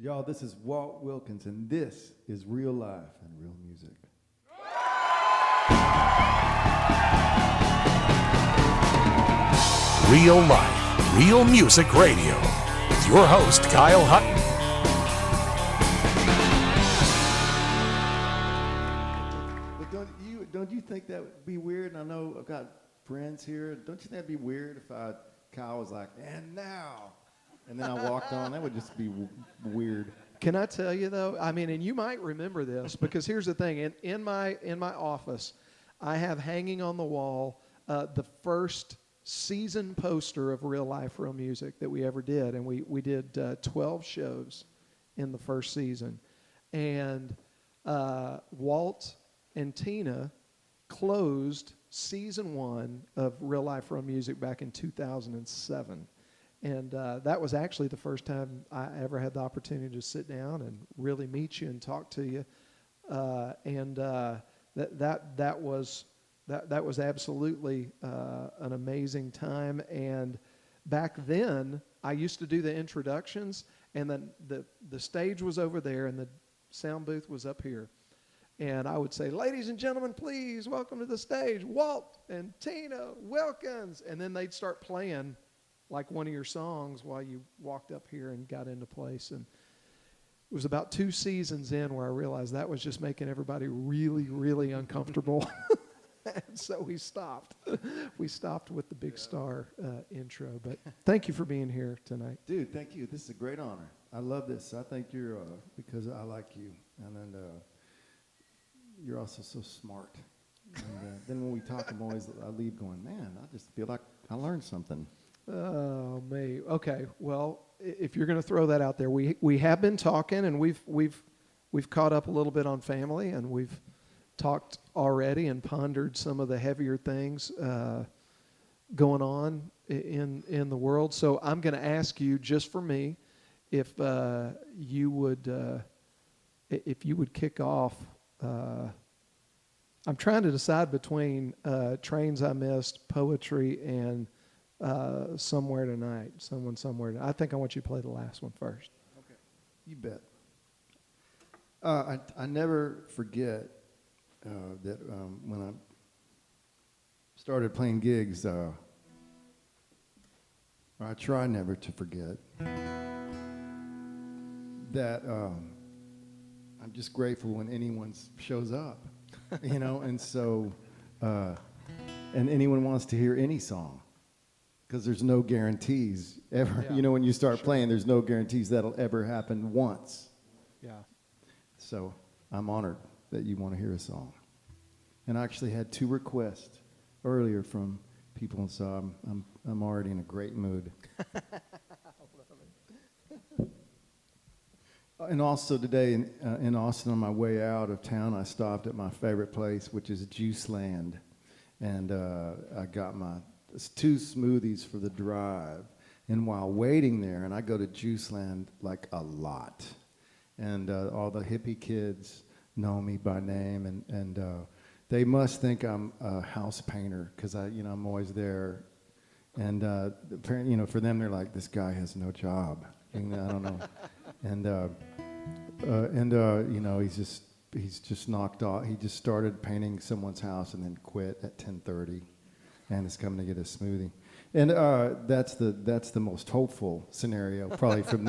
Y'all, this is Walt Wilkins, and this is Real Life and Real Music. Real Life, Real Music Radio with your host, Kyle Hutton. But don't you think that would be weird? And I know I've got friends here. Don't you think that'd be weird if Kyle was like, and now, and then I walked on? That would just be weird. Can I tell you though? I mean, and you might remember this because here's the thing: in my office, I have hanging on the wall the first season poster of Real Life, Real Music that we ever did, and we did 12 shows in the first season, and Walt and Tina closed season 1 of Real Life, Real Music back in 2007. And that was actually the first time I ever had the opportunity to sit down and really meet you and talk to you. That was absolutely an amazing time. And back then, I used to do the introductions, and then the stage was over there, and the sound booth was up here. And I would say, ladies and gentlemen, please welcome to the stage, Walt and Tina Wilkins. And then they'd start playing like one of your songs while you walked up here and got into place. And it was about 2 seasons in where I realized that was just making everybody really, really uncomfortable. And so we stopped. We stopped with the Big Star intro. But thank you for being here tonight. Dude, thank you. This is a great honor. I love this. I think you're, because I like you. And then you're also so smart. And then when we talk, I leave going, man, I just feel like I learned something. Oh, me. Okay. Well, if you're going to throw that out there, we have been talking, and we've caught up a little bit on family, and we've talked already and pondered some of the heavier things going on in the world. So I'm going to ask you, just for me, if you would kick off. I'm trying to decide between Trains I Missed, Poetry, and Somewhere Tonight. Someone Somewhere Tonight. I think I want you to play the last one first. Okay. You bet. I never forget that when I started playing gigs, or I try never to forget that I'm just grateful when anyone shows up, and so, and anyone wants to hear any song. Because there's no guarantees ever. Yeah. When you start playing, there's no guarantees that'll ever happen once. Yeah. So I'm honored that you want to hear a song. And I actually had 2 requests earlier from people, and so I'm already in a great mood. And also today in Austin, on my way out of town, I stopped at my favorite place, which is Juice Land, and I got my 2 smoothies for the drive. And while waiting there, and I go to Juice Land like a lot, and all the hippie kids know me by name, and they must think I'm a house painter because I'm always there. And apparently, for them, they're like, this guy has no job. And I don't know. And he's just knocked off. He just started painting someone's house and then quit at 10:30. And is coming to get a smoothie, and that's the most hopeful scenario, probably from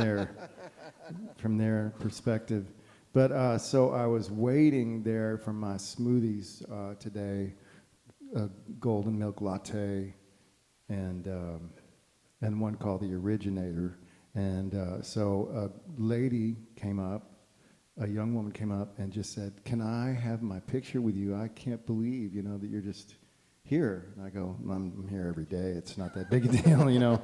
their perspective. But so I was waiting there for my smoothies today, a golden milk latte, and one called the Originator. And so a lady came up, a young woman came up, and just said, "Can I have my picture with you? I can't believe that you're just here." And I go, I'm here every day. It's not that big a deal,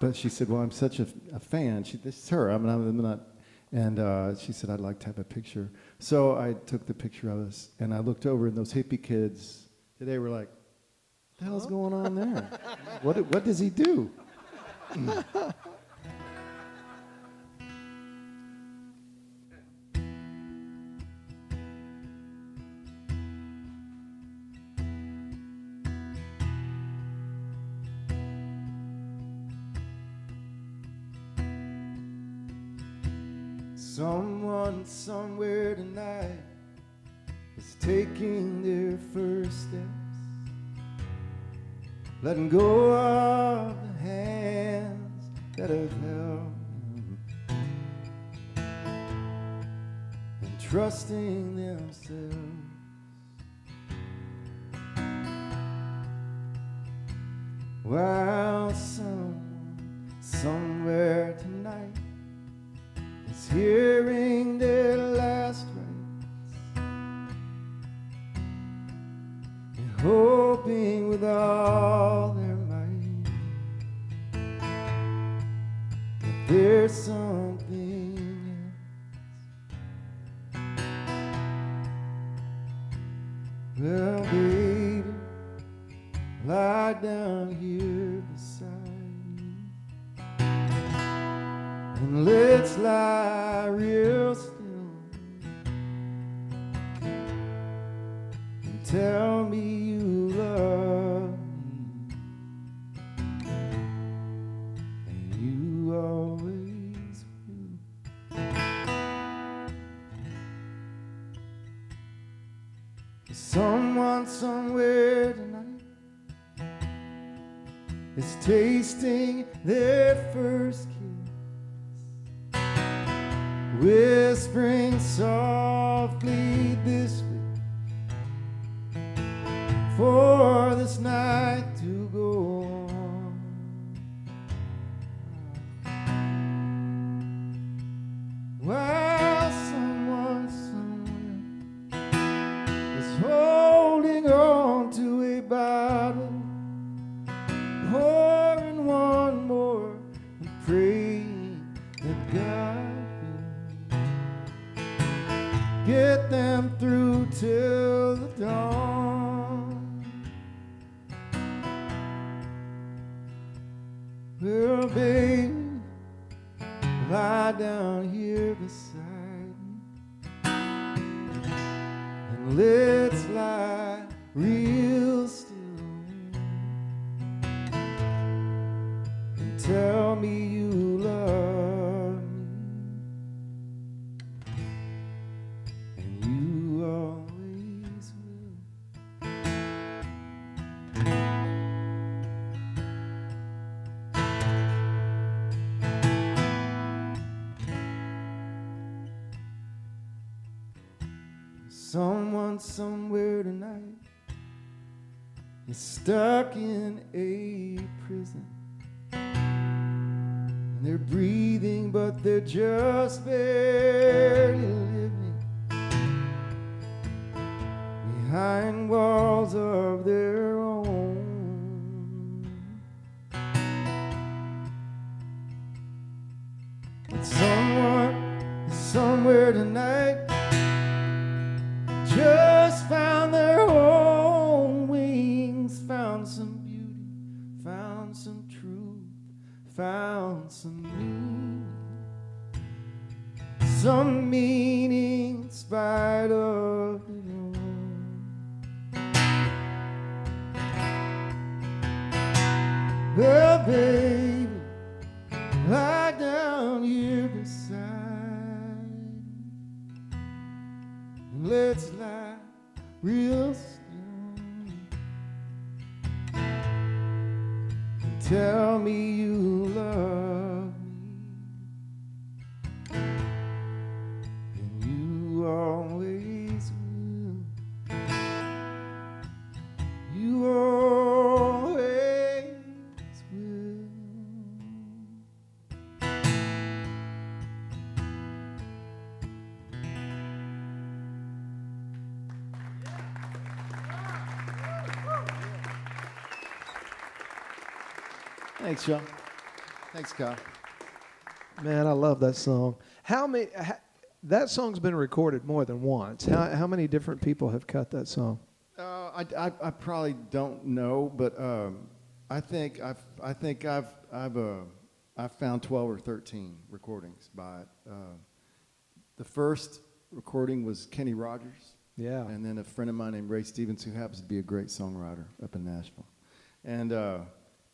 But she said, well, I'm such a fan. This is her. I'm not. And she said, I'd like to have a picture. So I took the picture of us, and I looked over, and those hippie kids, they were like, what the hell's going on there? What does he do? Someone somewhere tonight is taking their first steps, letting go of the hands that have held them, and trusting themselves. While someone somewhere tonight is hearing their last rites and hoping with all their might that there's something else. Well, baby, lie down here beside me, and let's lie real still, and tell me you love me, and you always will. Someone somewhere tonight is tasting their first kiss, whispering softly this way for this night to go on. While someone somewhere is holding on to a bottle, pouring one more and praying that God will get them through till the dawn. Well, baby, lie down here beside me, and let's lie real still. Tell me you love me, and you always will. Someone somewhere tonight is stuck in a prison. They're breathing, but they're just barely living behind walls of their own. And someone, somewhere tonight, just found their own wings, found some beauty, found some truth, found some meaning in spite of it all. Well, baby, lie down here beside me, and let's lie real still, and tell me you love me, and you always will. You always will. Thanks, Sean. Thanks, Kyle. Man, I love that song. That song's been recorded more than once. How many different people have cut that song? I probably don't know, but I think I've found 12 or 13 recordings by it. The first recording was Kenny Rogers. Yeah. And then a friend of mine named Ray Stevens, who happens to be a great songwriter up in Nashville. And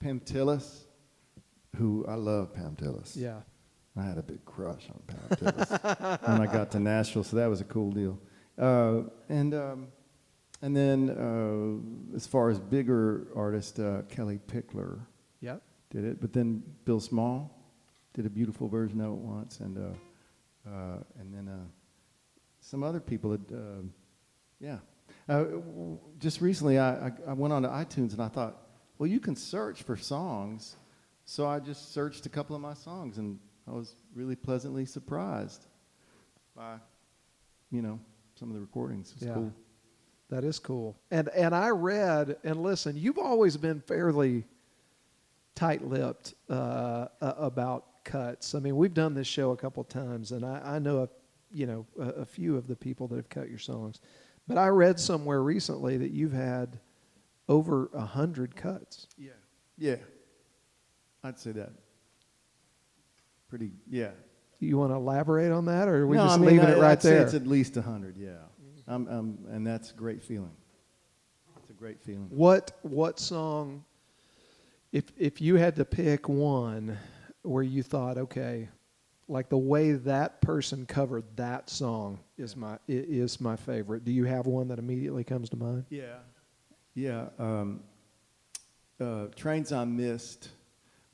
Pam Tillis, who I love Pam Tillis. Yeah. I had a big crush on Pat Tibbs when I got to Nashville, so that was a cool deal. And then as far as bigger artists, Kelly Pickler Yep. did it, but then Bill Small did a beautiful version of it once, and then some other people had, yeah. Just recently, I went on to iTunes and I thought, well, you can search for songs, so I just searched a couple of my songs, and I was really pleasantly surprised by, some of the recordings. It's cool. That is cool. And I read, and listen, you've always been fairly tight-lipped about cuts. I mean, we've done this show a couple times, and I know a few of the people that have cut your songs. But I read somewhere recently that you've had over 100 cuts. Yeah. I'd say that. Pretty, yeah. Do you want to elaborate on that, or are we No, just I mean, leaving it right I'd say there? it's at least 100, yeah. And that's a great feeling. It's a great feeling. What song, if you had to pick one where you thought, okay, like the way that person covered that song is my favorite. Do you have one that immediately comes to mind? Yeah. Trains I Missed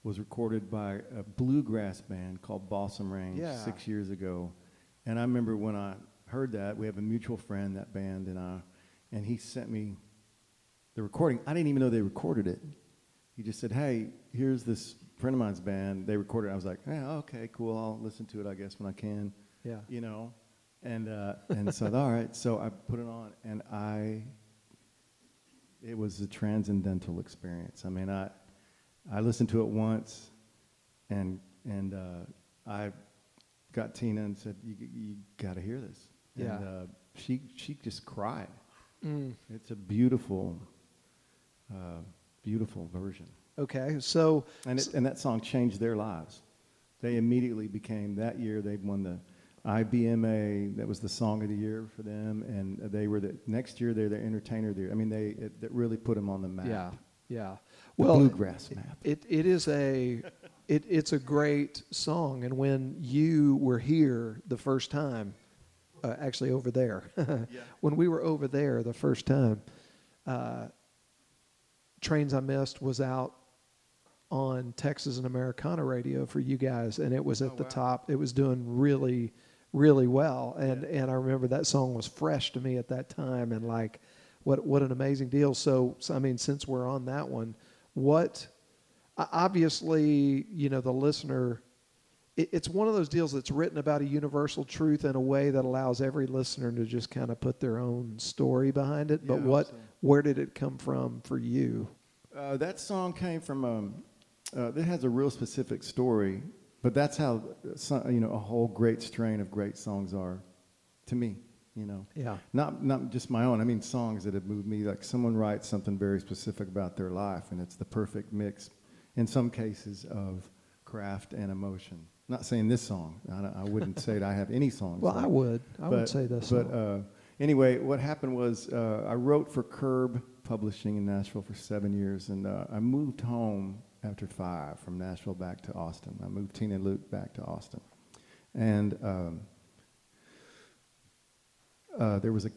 was recorded by a bluegrass band called Balsam Range 6 years ago. And I remember when I heard that, we have a mutual friend, that band, and he sent me the recording. I didn't even know they recorded it. He just said, hey, here's this friend of mine's band. They recorded it. I was like, yeah, okay, cool. I'll listen to it, I guess, when I can. Yeah. And so, all right. So I put it on, and it was a transcendental experience. I mean, I listened to it once, and I got Tina and said, you got to hear this. Yeah. And she just cried. Mm. It's a beautiful version. Okay, so And that song changed their lives. They immediately became, that year they won the IBMA, that was the song of the year for them, and they were next year they're the entertainer of the year. I mean, that really put them on the map. Yeah. The bluegrass map. It's a great song, and when you were here the first time, actually over there, when we were over there the first time, Trains I Missed was out on Texas and Americana radio for you guys, and it was at the top. It was doing really, really well, and I remember that song was fresh to me at that time, and like, what an amazing deal. So I mean, since we're on that one, obviously, the listener, it's one of those deals that's written about a universal truth in a way that allows every listener to just kind of put their own story behind it. But where did it come from for you? That song came from, it has a real specific story, but that's how, a whole great strain of great songs are to me, Yeah. Not just my own. I mean, songs that have moved me. Like someone writes something very specific about their life, and it's the perfect mix, in some cases, of craft and emotion. Not saying this song. I wouldn't say that I have any songs. Well, I would say this song. But anyway, what happened was I wrote for Curb Publishing in Nashville for 7 years, and I moved home after 5 from Nashville back to Austin. I moved Tina and Luke back to Austin. And there was a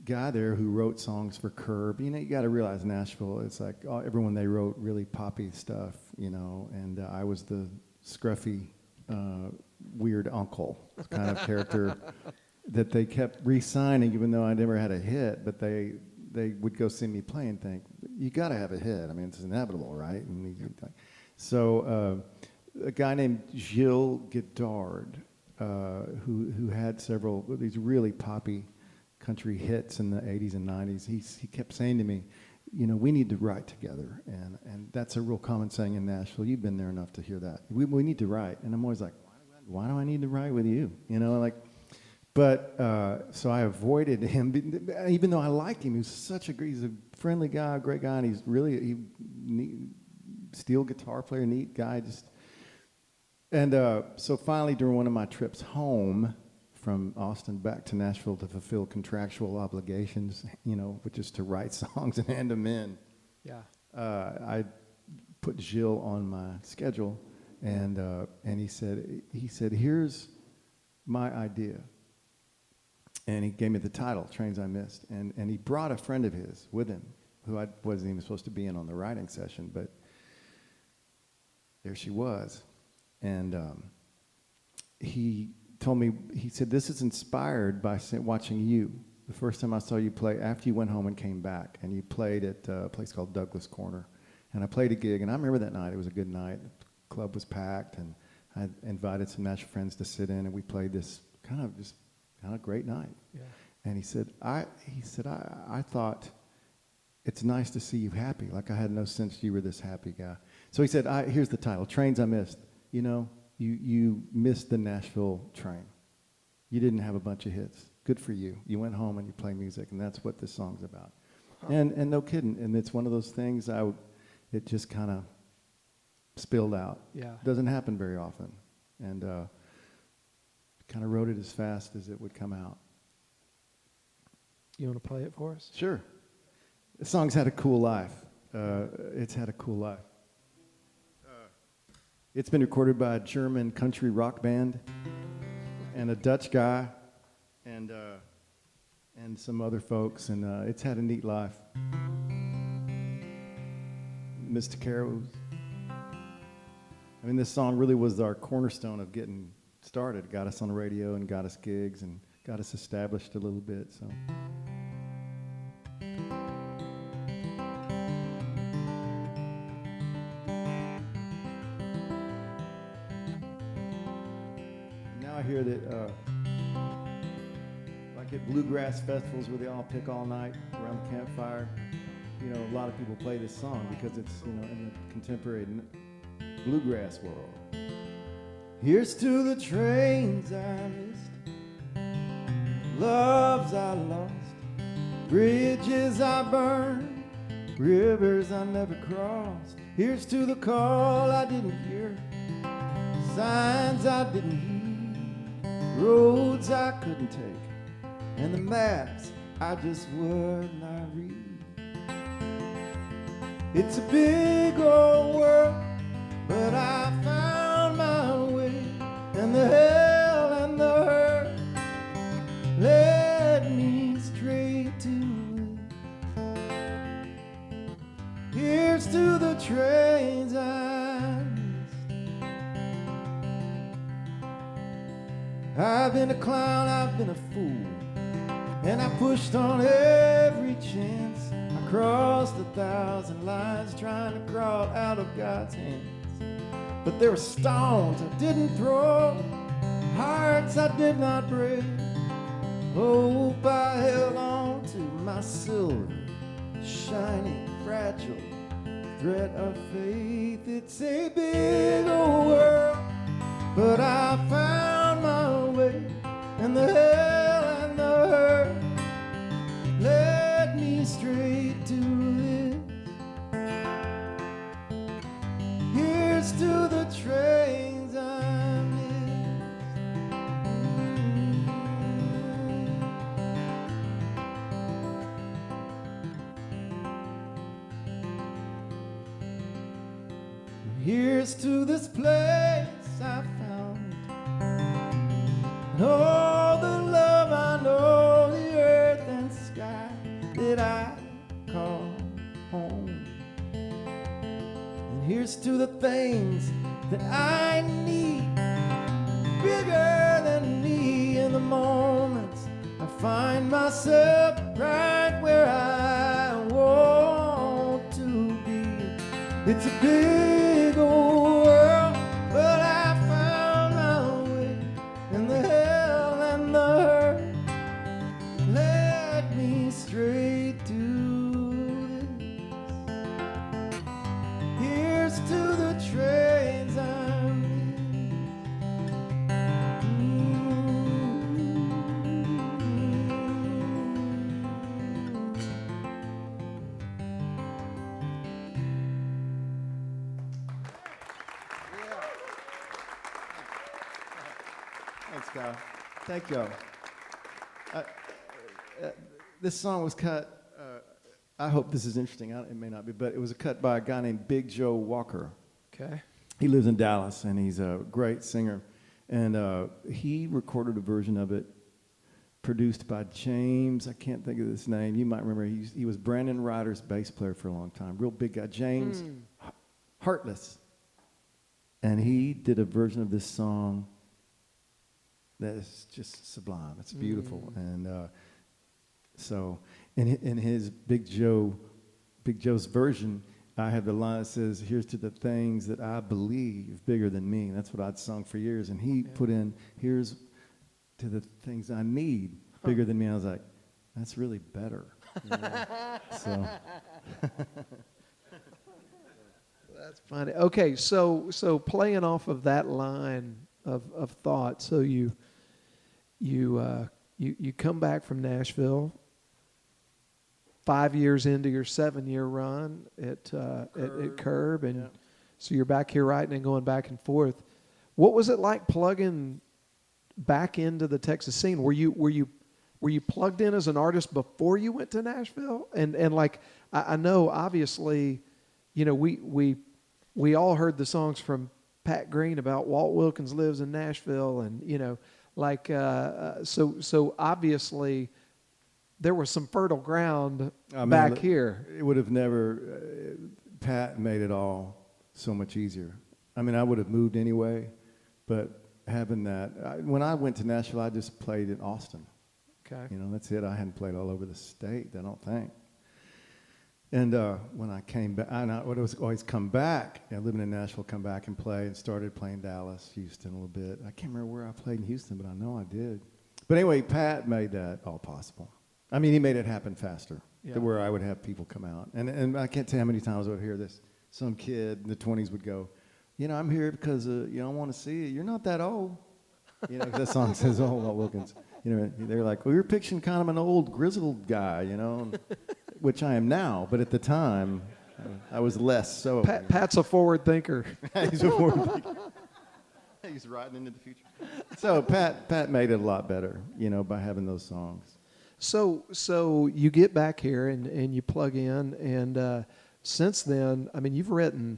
guy there who wrote songs for Curb. You got to realize Nashville, it's like everyone they wrote really poppy stuff, and I was the scruffy, weird uncle kind of character that they kept re-signing even though I never had a hit, but they would go see me play and think, you got to have a hit. I mean, it's inevitable, right? So a guy named Gilles Guittard, who had several of these really poppy country hits in the 80s and 90s, he kept saying to me, we need to write together. And that's a real common saying in Nashville. You've been there enough to hear that. We need to write. And I'm always like, why do I need to write with you? But so I avoided him, even though I liked him. He's a friendly guy, a great guy, and he's really steel guitar player, neat guy. So finally, during one of my trips home from Austin back to Nashville to fulfill contractual obligations, which is to write songs and hand them in. Yeah. I put Gilles on my schedule, And he said, here's my idea. And he gave me the title, Trains I Missed. And he brought a friend of his with him, who I wasn't even supposed to be in on the writing session, but there she was. And he told me, he said, this is inspired by watching you. The first time I saw you play, after you went home and came back, and you played at a place called Douglas Corner. And I played a gig, and I remember that night. It was a good night. The club was packed, and I invited some national friends to sit in, and we played this kind of great night. Yeah. And he said, I thought it's nice to see you happy. Like I had no sense you were this happy guy. So he said, here's the title, Trains I Missed. You know, you missed the Nashville train. You didn't have a bunch of hits. Good for you. You went home and you play music, and that's what this song's about. Huh. And no kidding. And it's one of those things it just kind of spilled out. Yeah. Doesn't happen very often. And kind of wrote it as fast as it would come out. You want to play it for us? Sure. The song's had a cool life. It's had a cool life. It's been recorded by a German country rock band and a Dutch guy and some other folks, and it's had a neat life. Mystiqueros. I mean, this song really was our cornerstone of getting started. Got us on the radio and got us gigs and got us established a little bit. So. Now I hear that, like at bluegrass festivals where they all pick all night around the campfire, you know, a lot of people play this song because it's, you know, in the contemporary bluegrass world. Here's to the trains I missed, loves I lost, bridges I burned, rivers I never crossed. Here's to the call I didn't hear, signs I didn't heed, roads I couldn't take, and the maps I just would not read. It's a big old world, but I found my way, and the hell and the hurt led me straight to it. Here's to the trains I missed. I've been a clown, I've been a fool, and I pushed on every chance. I crossed 1,000 lines trying to crawl out of God's hands. But there were stones I didn't throw, hearts I did not break. Hope I held on to my silver, shining, fragile thread of faith. It's a big old world, but I found my way, and the hell and the hurt led me straight to this. Here's to the trains I missed. Here's to this place I found, and all the love I know, the earth and sky that I call home. And here's to the things that I need, bigger than me in the moments I find myself right where I want to be. It's a big old world, but I found my way, and the hell and the hurt led me straight to this. Here's to the trains I'm in. Thanks, Kyle. Thank y'all. This song was cut, I hope this is interesting, it may not be, but it was cut by a guy named Big Joe Walker. Okay. he lives in Dallas, and he's a great singer. And he recorded a version of it produced by James. I can't think of his name. You might remember. He was Brandon Ryder's bass player for a long time. Real big guy. James Heartless. And he did a version of this song that is just sublime. It's beautiful. And so in his Big Joe's version, I have the line that says, "Here's to the things that I believe bigger than me." That's what I'd sung for years. And he put in, "Here's to the things I need bigger than me." I was like, that's really better. You know? So. That's funny. Okay, so playing off of that line of thought, so you come back from Nashville 5 years into your 7-year run at Curb, and so you're back here writing and going back and forth. What was it like plugging back into the Texas scene? Were you plugged in as an artist before you went to Nashville? And like I know obviously, you know, we all heard the songs from Pat Green about Walt Wilkins lives in Nashville, and you know, like so obviously there was some fertile ground back here. It would have never. Pat made it all so much easier. I mean, I would have moved anyway, but having that, when I went to Nashville, I just played in Austin. Okay. You know, that's it. I hadn't played all over the state, I don't think. And when I came back, I would always come back, living in Nashville, come back and play, and started playing Dallas, Houston a little bit. I can't remember where I played in Houston, but I know I did. But anyway, Pat made that all possible. I mean, he made it happen faster, to where I would have people come out. And I can't tell you how many times I would hear this. Some kid in the 20s would go, "You know, I'm here because, you know, I want to see you. You're not that old." You know, 'cause that song says, "Oh, Walt Wilkins." You know, they're like, "Well, you're picturing kind of an old grizzled guy, you know," which I am now. But at the time, I was less so. Pat's a forward thinker. He's a forward thinker. He's riding into the future. So Pat made it a lot better, you know, by having those songs. So you get back here and you plug in, and since then, I mean, you've written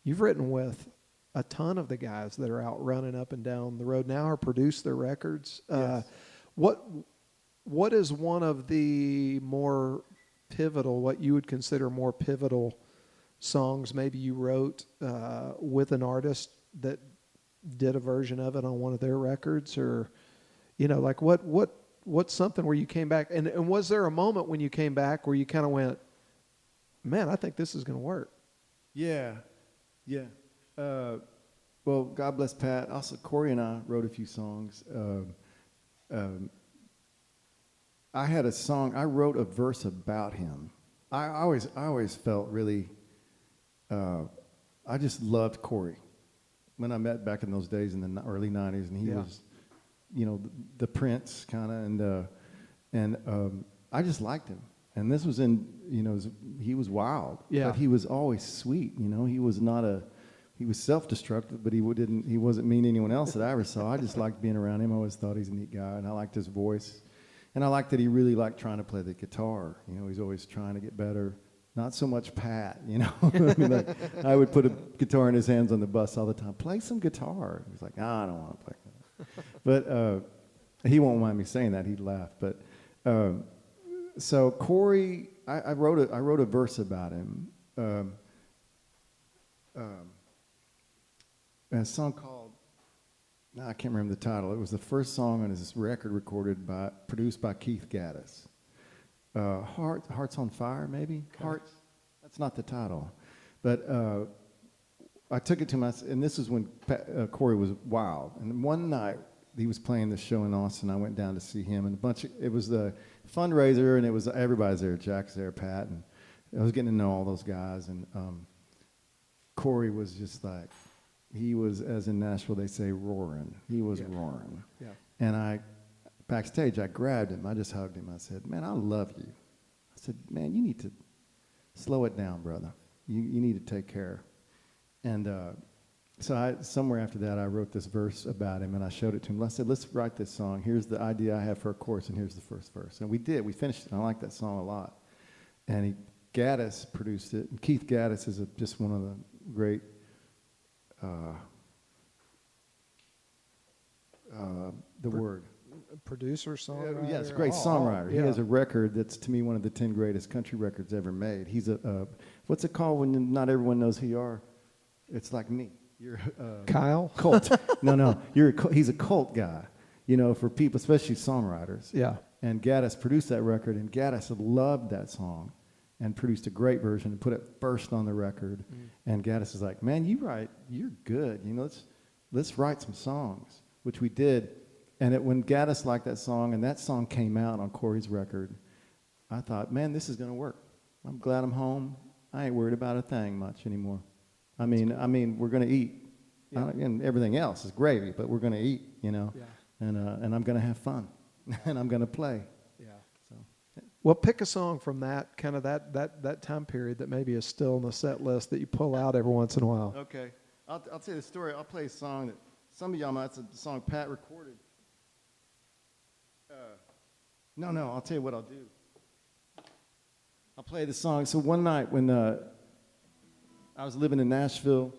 with a ton of the guys that are out running up and down the road now, or produce their records. Yes. What is one of the more pivotal, what you would consider more pivotal songs maybe you wrote with an artist that did a version of it on one of their records? Or, you know, like what's something where you came back, and was there a moment when you came back where you kind of went, "Man, I think this is going to work"? Yeah. Well, God bless Pat. Also, Corey and I wrote a few songs. I had a song. I wrote a verse about him. I always felt really. I just loved Corey. When I met back in those days in the early '90s, and he was, you know, the Prince kind of, and I just liked him. And this was in, you know, he was wild, but he was always sweet. You know, he was self-destructive, but he wasn't mean to anyone else that I ever saw. I just liked being around him. I always thought he's a neat guy, and I liked his voice. And I liked that he really liked trying to play the guitar. You know, he's always trying to get better. Not so much Pat, you know. I mean, like, I would put a guitar in his hands on the bus all the time. "Play some guitar." He's like, "I don't want to play that." But he won't mind me saying that. He'd laugh. But so Corey, I wrote a verse about him. A song called, I can't remember the title. It was the first song on his record produced by Keith Gaddis. Hearts on Fire, maybe? Okay. Hearts. That's not the title. But I took it to and this is when Corey was wild. And one night, he was playing the show in Austin. I went down to see him, and it was the fundraiser, and it was everybody's there. Jack's there, Pat, and I was getting to know all those guys. And Corey was just like, he was, as in Nashville they say, roaring. He was roaring. Yeah. And backstage, I grabbed him. I just hugged him. I said, "Man, I love you." I said, "Man, you need to slow it down, brother. You need to take care." And so somewhere after that, I wrote this verse about him, and I showed it to him. I said, "Let's write this song. Here's the idea I have for a chorus, and here's the first verse." And we did. We finished it. I like that song a lot. And Gaddis produced it. And Keith Gaddis is just one of the great the word. Producer, songwriter. Yes, great songwriter. He has a record that's, to me, one of the 10 greatest country records ever made. He's what's it called when not everyone knows who you are? It's like me. You're Kyle? Cult. No. He's a cult guy, for people, especially songwriters. Yeah. And Gaddis produced that record, and Gaddis loved that song and produced a great version and put it first on the record. And Gaddis is like, man, you're good. Let's write some songs, which we did. And when Gaddis liked that song, and that song came out on Corey's record, I thought, man, this is going to work. I'm glad I'm home. I ain't worried about a thing much anymore. I mean, we're going to eat. Yeah. And everything else is gravy, but we're going to eat, Yeah. and I'm going to have fun, and I'm going to play. Yeah. So, Well, pick a song from that kind of that time period that maybe is still on the set list that you pull out every once in a while. okay, I'll tell you the story. I'll play a song that some of y'all might. It's a song Pat recorded. No, I'll tell you what I'll do. I'll play the song. So one night when I was living in Nashville,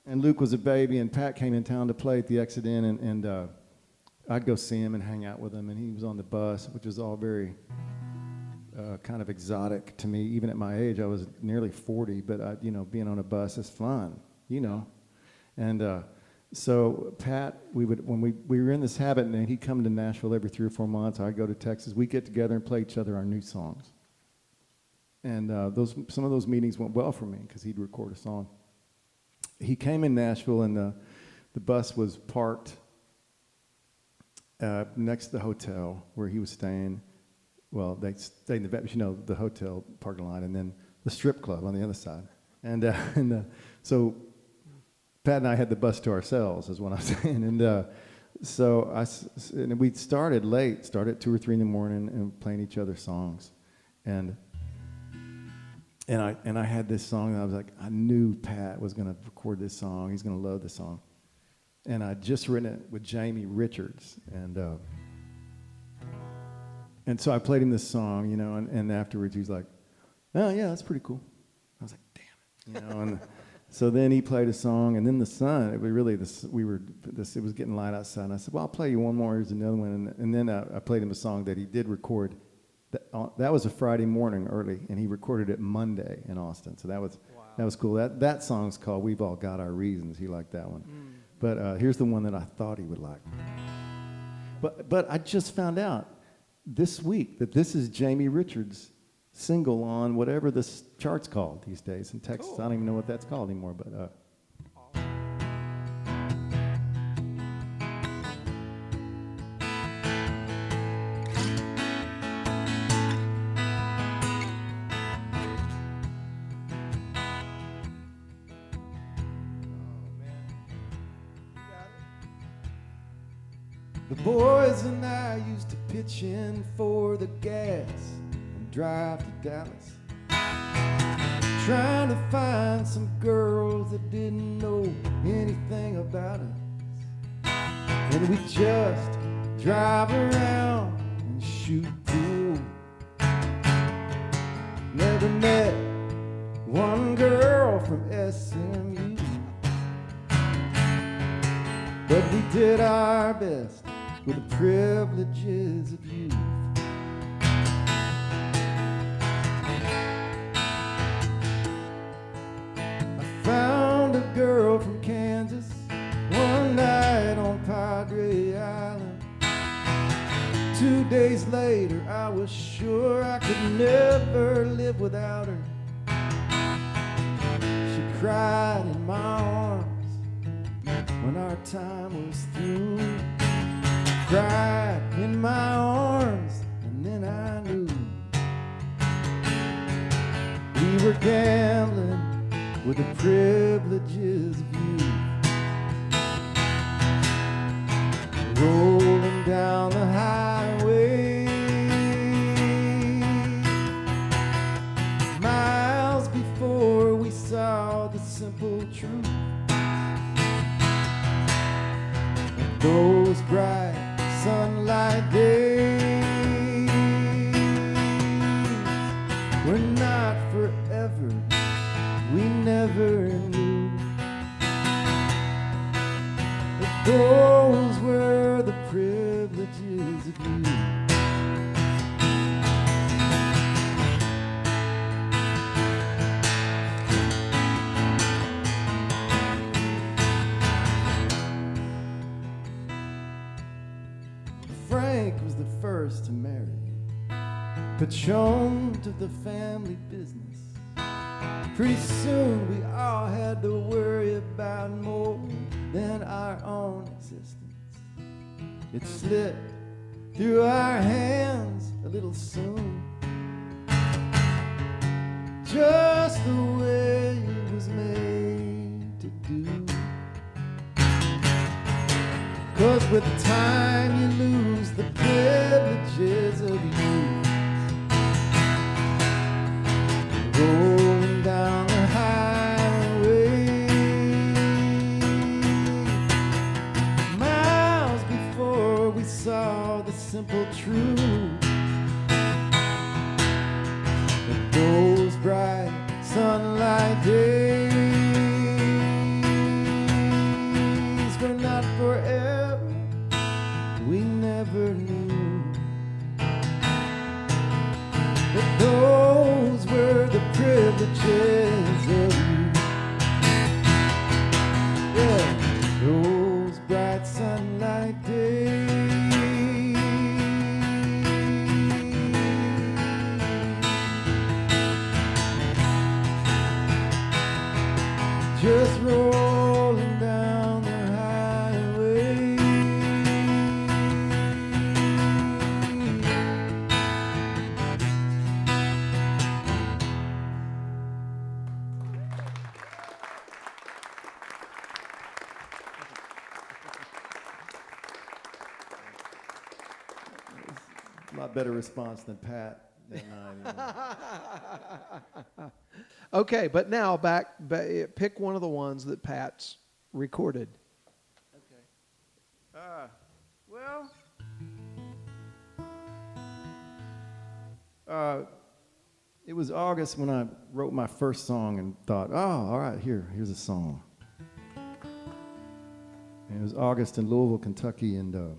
and Luke was a baby, and Pat came in town to play at the Exit Inn, and I'd go see him and hang out with him, and he was on the bus, which was all very kind of exotic to me. Even at my age, I was nearly 40, but being on a bus is fun, And so Pat, when we were in this habit, and he'd come to Nashville every 3 or 4 months. I'd go to Texas. We'd get together and play each other our new songs. And some of those meetings went well for me because he'd record a song. He came in Nashville, and the bus was parked next to the hotel where he was staying. Well, they stayed in the hotel parking lot, and then the strip club on the other side. And so Pat and I had the bus to ourselves, is what I'm saying. And and we started late, started at 2 or 3 in the morning, and playing each other's songs. And I had this song, and I was like, I knew Pat was going to record this song. He's going to love this song. And I'd just written it with Jamie Richards. And so I played him this song, and afterwards he's like, oh, yeah, that's pretty cool. I was like, damn it. And so then he played a song, and then the sun, it was getting light outside. And I said, well, I'll play you one more. Here's another one. And then I played him a song that he did record. That was a Friday morning early, and he recorded it Monday in Austin. So that was cool. That song's called "We've All Got Our Reasons." He liked that one. But here's the one that I thought he would like. But I just found out this week that this is Jamie Richards' single on whatever this chart's called these days in Texas. Cool. I don't even know what that's called anymore. But the boys and I used to pitch in for the gas and drive to Dallas, trying to find some girls that didn't know anything about us. And we just drive around and shoot pool. Never met one girl from SMU, but we did our best with the privileges of youth. I found a girl from Kansas one night on Padre Island. 2 days later, I was sure I could never live without her. She cried in my arms when our time was through. Cried in my arms, and then I knew we were gambling with the privileges of youth. Rolling down the highway, miles before we saw the simple truth. And those bright sunlight days were not forever, we never knew. Those were the privileges of you. Frank was the first to marry, patron of the family business. Pretty soon we all had to worry about more than our own existence. It slipped through our hands a little soon, just the way it was made to do. 'Cause with time you lose the privileges of youth. Rolling down the highway, miles before we saw the simple truth that those bright sunlight days were not forever. We never knew that those were the privileges of you. Yeah, those bright sunlight days. Just rolling down the highway. A lot better response than Pat that night. Okay, but now back, pick one of the ones that Pat's recorded. Okay. Well, it was August when I wrote my first song and thought, oh, all right, here's a song. And it was August in Louisville, Kentucky, and I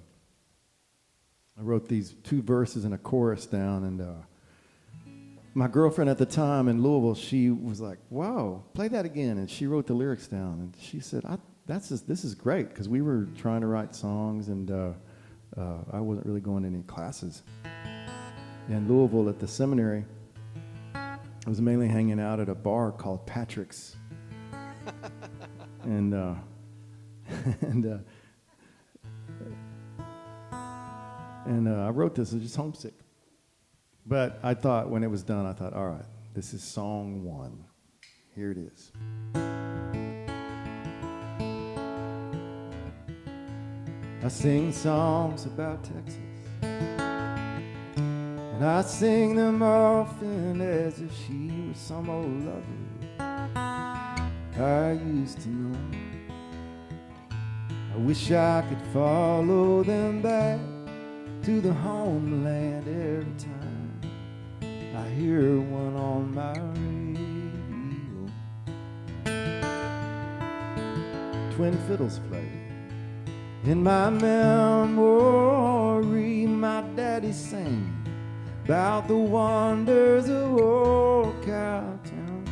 wrote these 2 verses and a chorus down, and my girlfriend at the time in Louisville, she was like, wow, play that again, and she wrote the lyrics down, and she said, this is great, because we were trying to write songs, and I wasn't really going to any classes. In Louisville at the seminary, I was mainly hanging out at a bar called Patrick's, and I wrote this. I was just homesick. But I thought, when it was done, I thought, all right, this is song 1. Here it is. I sing songs about Texas, and I sing them often as if she was some old lover I used to know. I wish I could follow them back to the homeland every time I hear one on my radio. Twin fiddles play in my memory. My daddy sang about the wonders of old Cowtown.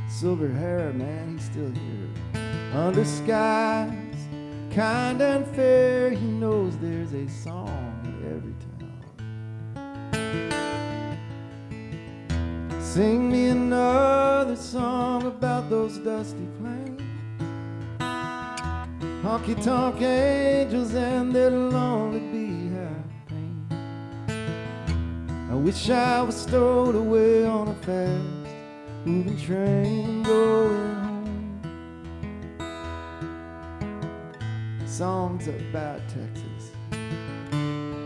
Silver-haired man, he's still here under skies kind and fair. He knows there's a song in every town. Sing me another song about those dusty plains, honky-tonk angels and their lonely beehive pain. I wish I was stowed away on a fast moving train going home. Songs about Texas,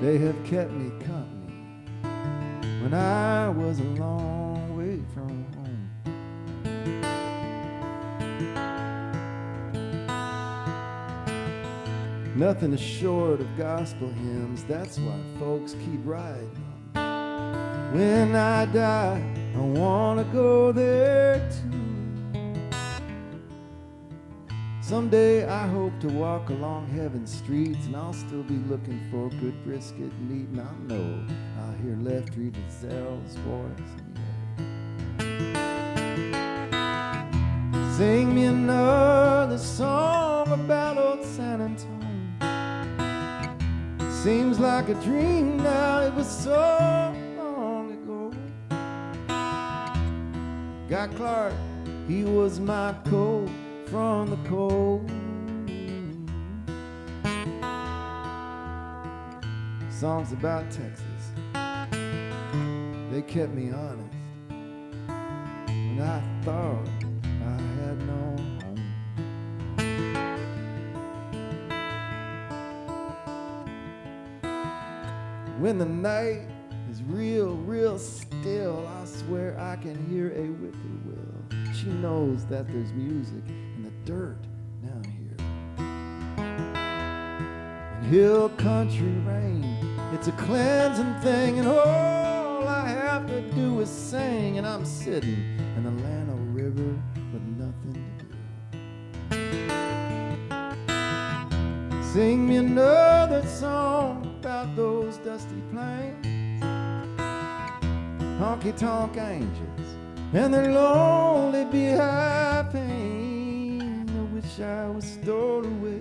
they have kept me company when I was a long way from home. Nothing is short of gospel hymns, that's why folks keep writing them. When I die, I want to go there too. Someday I hope to walk along heaven's streets, and I'll still be looking for good brisket meat, and I know I'll hear Lefty Rizzel's voice in the air. Sing me another song about old San Antonio. Seems like a dream now, it was so long ago. Guy Clark, he was my coat from the cold. Songs about Texas, they kept me honest when I thought I had no home. When the night is real, real still, I swear I can hear a whippoorwill. She knows that there's music in the dirt down here. And hill country rain, it's a cleansing thing, and all I have to do is sing, and I'm sitting in the Llano River with nothing to do. Sing me another song about those dusty plains, honky-tonk angels and their lonely beehive pain. I wish I was stowed away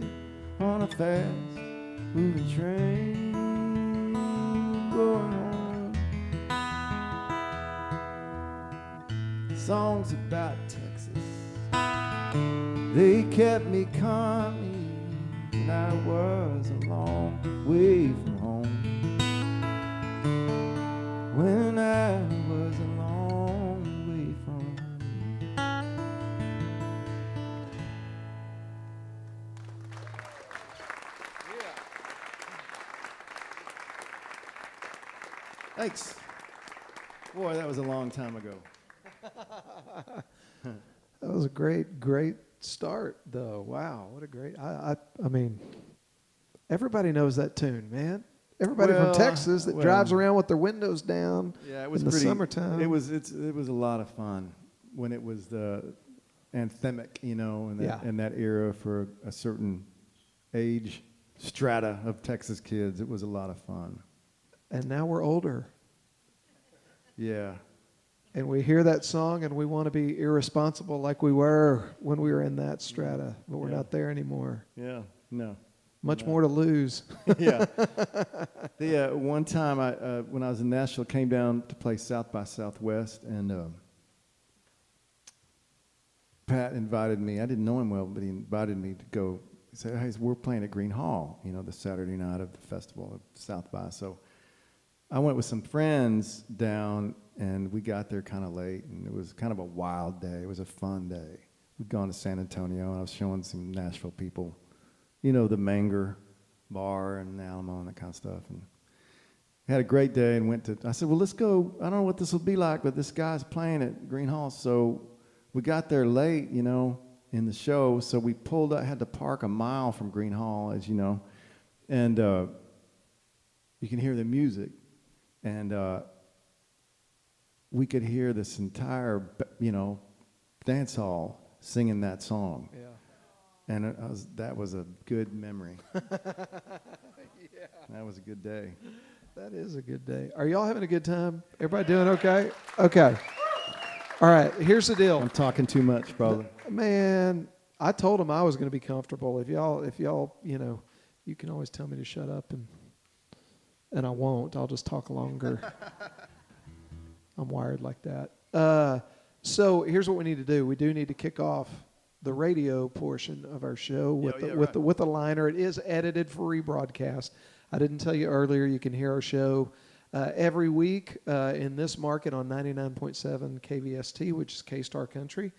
on a fast-moving train going home. Songs about Texas, they kept me company when I was a long way from home. When I was a long way from home. Thanks. Boy, that was a long time ago. That was a great start, though. Wow, what a great! I mean, everybody knows that tune, man. Everybody Well, from Texas that drives around with their windows down. Yeah, it was in the pretty, summertime. It was a lot of fun when it was the anthemic, you know, in that era for a certain age strata of Texas kids. It was a lot of fun. And now we're older, Yeah. and we hear that song, and we want to be irresponsible like we were when we were in that strata, but we're Yeah. not there anymore. Yeah. No. Much more to lose. Yeah. One time, when I was in Nashville, came down to play South by Southwest, and Pat invited me. I didn't know him well, but he invited me to go. He said, "Hey, we're playing at Green Hall, you know, the Saturday night of the festival of South by." So I went with some friends down, and we got there kind of late, and it was kind of a wild day. It was a fun day. We'd gone to San Antonio, and I was showing some Nashville people, you know, the Manger Bar and Alamo and that kind of stuff. And had a great day and I said, well, let's go. I don't know what this will be like, but this guy's playing at Green Hall. So we got there late, you know, in the show. So we pulled up, had to park a mile from Green Hall, as you know. And you can hear the music. And we could hear this entire, you know, dance hall singing that song. Yeah. And that was a good memory. Yeah. That was a good day. That is a good day. Are y'all having a good time? Everybody doing okay? Okay. All right, here's the deal. I'm talking too much, probably. Man, I told them I was going to be comfortable. If y'all, you know, you can always tell me to shut up, and I won't. I'll just talk longer. I'm wired like that. So here's what we need to do. We do need to kick off the radio portion of our show with a liner. It is edited for rebroadcast. I didn't tell you earlier. You can hear our show every week in this market on 99.7 KVST, which is K-Star Country.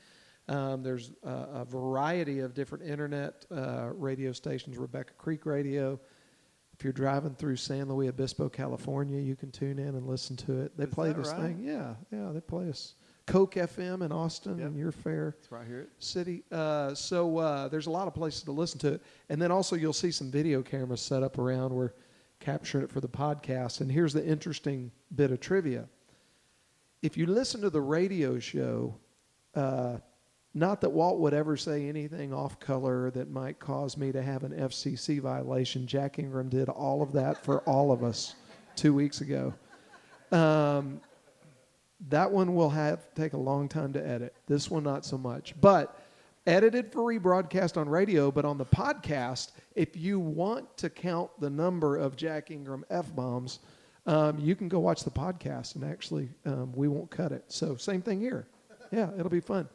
There's a variety of different internet radio stations. Rebecca Creek Radio. If you're driving through San Luis Obispo, California, you can tune in and listen to it. They play this thing. Yeah, they play us. Coke FM in Austin, in your fair It's right here. city. So there's a lot of places to listen to it. And then also you'll see some video cameras set up around. We're capturing it for the podcast. And here's the interesting bit of trivia. If you listen to the radio show, Not that Walt would ever say anything off color that might cause me to have an FCC violation. Jack Ingram did all of that for all of us 2 weeks ago. That one will take a long time to edit. This one, not so much. But edited for rebroadcast on radio, but on the podcast, if you want to count the number of Jack Ingram F-bombs, you can go watch the podcast, and actually we won't cut it. So same thing here. Yeah, it'll be fun.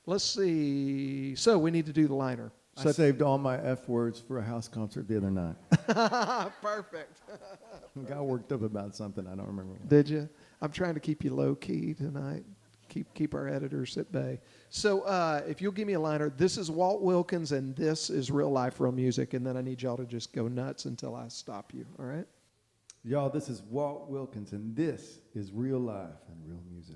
Let's see. So we need to do the liner. So I saved all my F words for a house concert the other night. Perfect. I got worked up about something. I don't remember what. Did you? I'm trying to keep you low key tonight. Keep our editors at bay. So if you'll give me a liner, this is Walt Wilkins and this is Real Life, Real Music, and then I need y'all to just go nuts until I stop you. All right? Y'all, this is Walt Wilkins, and this is Real Life and Real Music.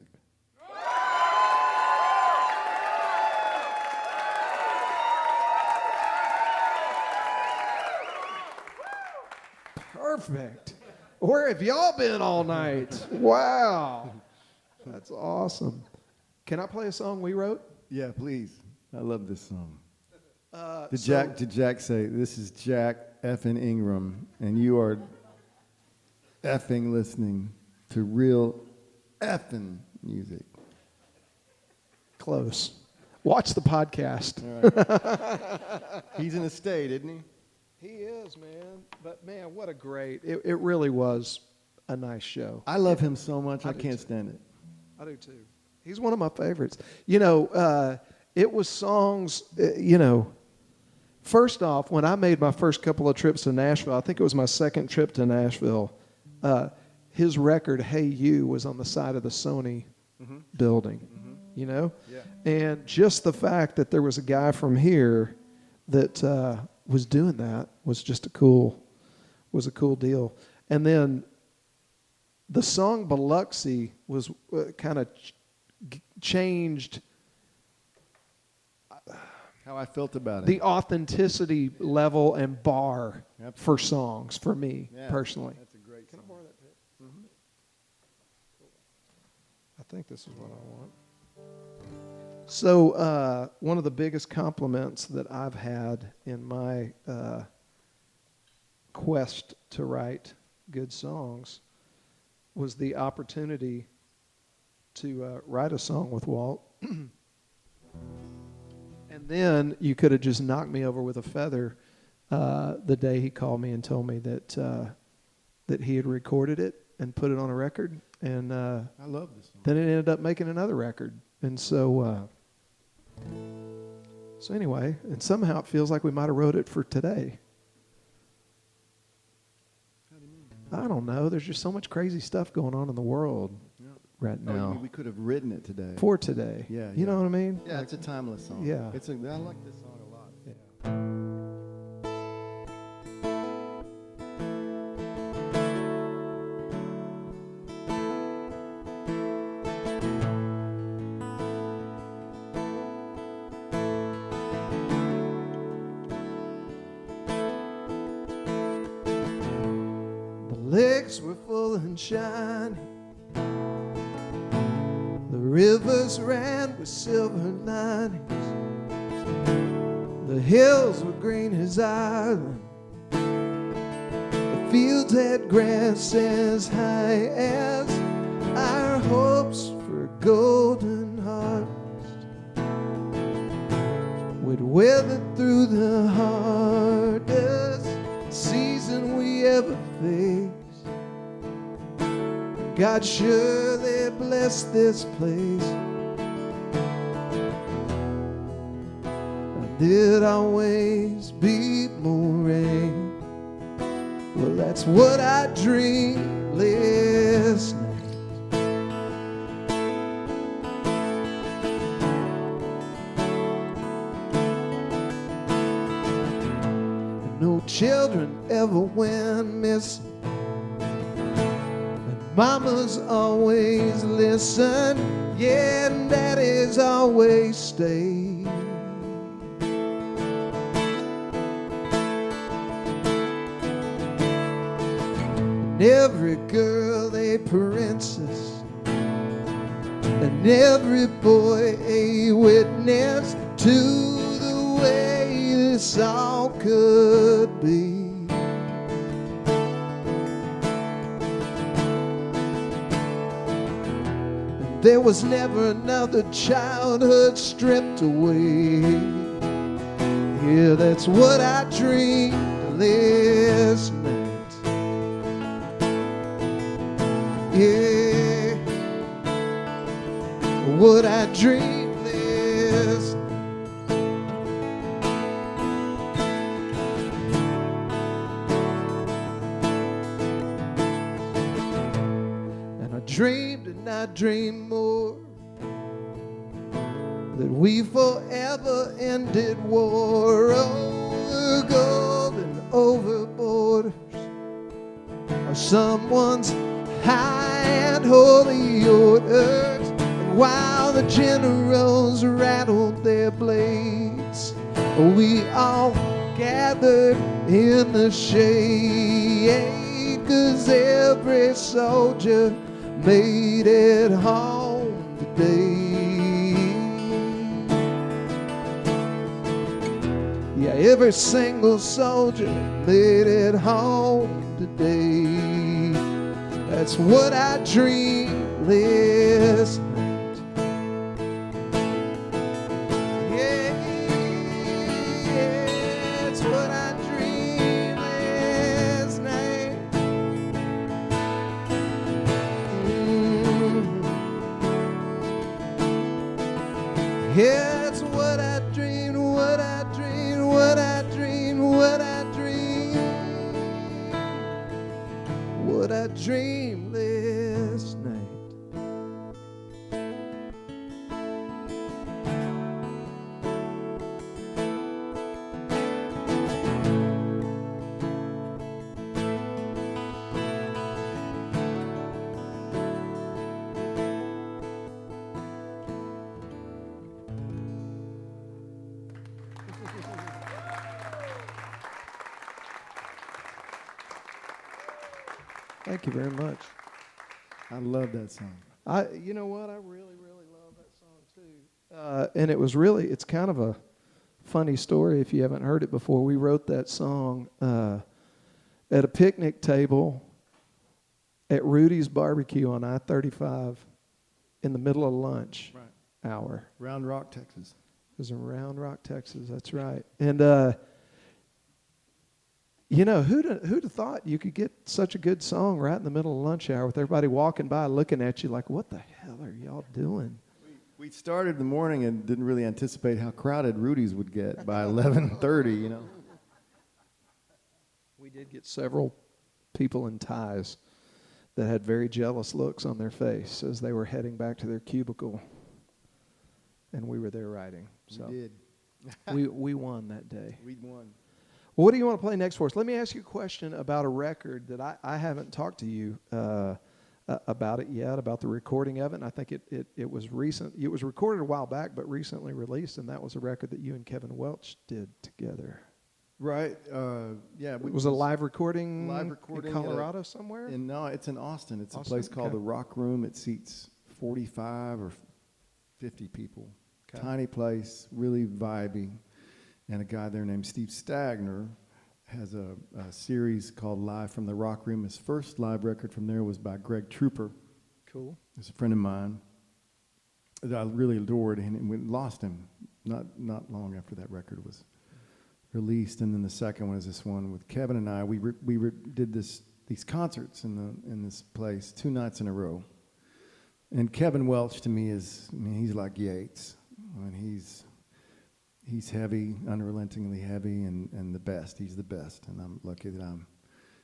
Perfect. Where have y'all been all night? Wow. That's awesome. Can I play a song we wrote? Yeah, please. I love this song. Did so- Jack say, this is Jack effing Ingram, and you are effing listening to real effing music. Close. Watch the podcast. All right. He's in a state, isn't he? He is, man. But, man, what a great... It really was a nice show. I love him so much, I do can't too. stand it. I do, too. He's one of my favorites. You know, it was songs, you know... First off, when I made my first couple of trips to Nashville, I think it was my second trip to Nashville, his record, Hey You, was on the side of the Sony building, you know? Yeah. And just the fact that there was a guy from here that was doing that was just a cool deal. And then the song Biloxi was kind of changed How I felt about it. the authenticity level and bar for songs for me personally. That's a great Can I song. borrow that pit? I think this is what I want. So one of the biggest compliments that I've had in my quest to write good songs was the opportunity to write a song with Walt. And then you could have just knocked me over with a feather the day he called me and told me that he had recorded it and put it on a record. And I love this song. then it ended up making another record. And so anyway, and somehow it feels like we might have wrote it for today. How do you mean? I don't know. There's just so much crazy stuff going on in the world right Oh, you now. mean we could have written it today. For today. Yeah, You know what I mean? Yeah, it's a timeless song. Yeah. I like this song a lot. Yeah. The lakes were full and shiny. The rivers ran with silver linings. The hills were green as Ireland. The fields had grass as high as our hopes for a golden harvest. We'd weathered through the hardest season we ever faced. God surely bless this place. Did always be more rain? Well, that's what I dreamed last night. And no children ever went missing. And mamas always listen. Yeah, and daddies always stay. Every girl a princess, and every boy a witness to the way this all could be. And there was never another childhood stripped away. Yeah, that's what I dreamed last night. Yeah, what I dreamed last night. And I dreamed more, that we forever ended war over gold and over borders, or someone's high and holy orders. And while the generals rattled their blades, we all gathered in the shade, 'cause every soldier made it home today. Yeah, every single soldier made it home today. That's what I dreamed last night. Yeah, that's what I dreamed last night. Yeah, that's what I dreamed, what I dreamed, what I dreamed, what I dreamed, what I dreamed last night. Thank you very much. I love that song. You know what? I really, really love that song too. And it's kind of a funny story if you haven't heard it before. We wrote that song at a picnic table at Rudy's Barbecue on I-35 in the middle of lunch hour. Round Rock, Texas. It was in Round Rock, Texas. That's right. And you know, who'd have thought you could get such a good song right in the middle of lunch hour with everybody walking by looking at you like, what the hell are y'all doing? We started in the morning and didn't really anticipate how crowded Rudy's would get by 11:30, you know. We did get several people in ties that had very jealous looks on their face as they were heading back to their cubicle, and we were there writing. So We did. we won that day. We won. Well, what do you want to play next for us? Let me ask you a question about a record that I haven't talked to you about it yet, about the recording of it. And I think it was recent. It was recorded a while back, but recently released, and that was a record that you and Kevin Welch did together. Right. Yeah. It was a live recording, in Colorado somewhere? No, it's in Austin. It's Austin? a place called Okay. the Rock Room. It seats 45 or 50 people. Okay. Tiny place, really vibey. And a guy there named Steve Stagner has a series called Live from the Rock Room. His first live record from there was by Greg Trooper. Cool. He's a friend of mine that I really adored, and we lost him not long after that record was released. And then the second one is this one with Kevin and I. We did these concerts in this place 2 nights in a row. And Kevin Welch to me he's like Yates. I mean, he's heavy, unrelentingly heavy, and the best. He's the best, and I'm lucky that I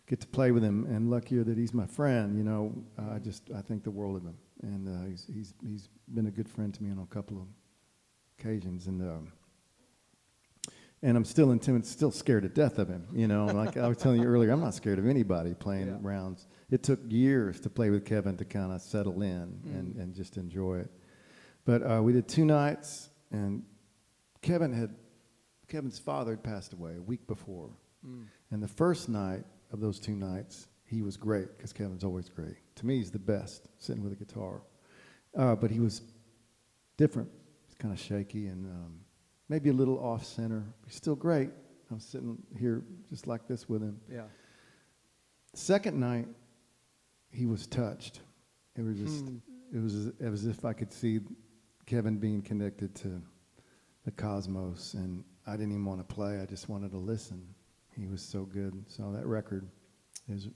get to play with him, and luckier that he's my friend. You know, I think the world of him, and he's been a good friend to me on a couple of occasions, and I'm still scared to death of him. You know, like I was telling you earlier, I'm not scared of anybody playing rounds. It took years to play with Kevin to kind of settle in and just enjoy it. But we did 2 nights, and Kevin's father had passed away a week before. And the first night of those 2 nights, he was great, because Kevin's always great. To me, he's the best, sitting with a guitar. But he was different. He's kind of shaky and maybe a little off center. He's still great. I'm sitting here just like this with him. Yeah. Second night, he was touched. It was just, it was as if I could see Kevin being connected to the cosmos, and I didn't even want to play. I just wanted to listen. He was so good. So that record is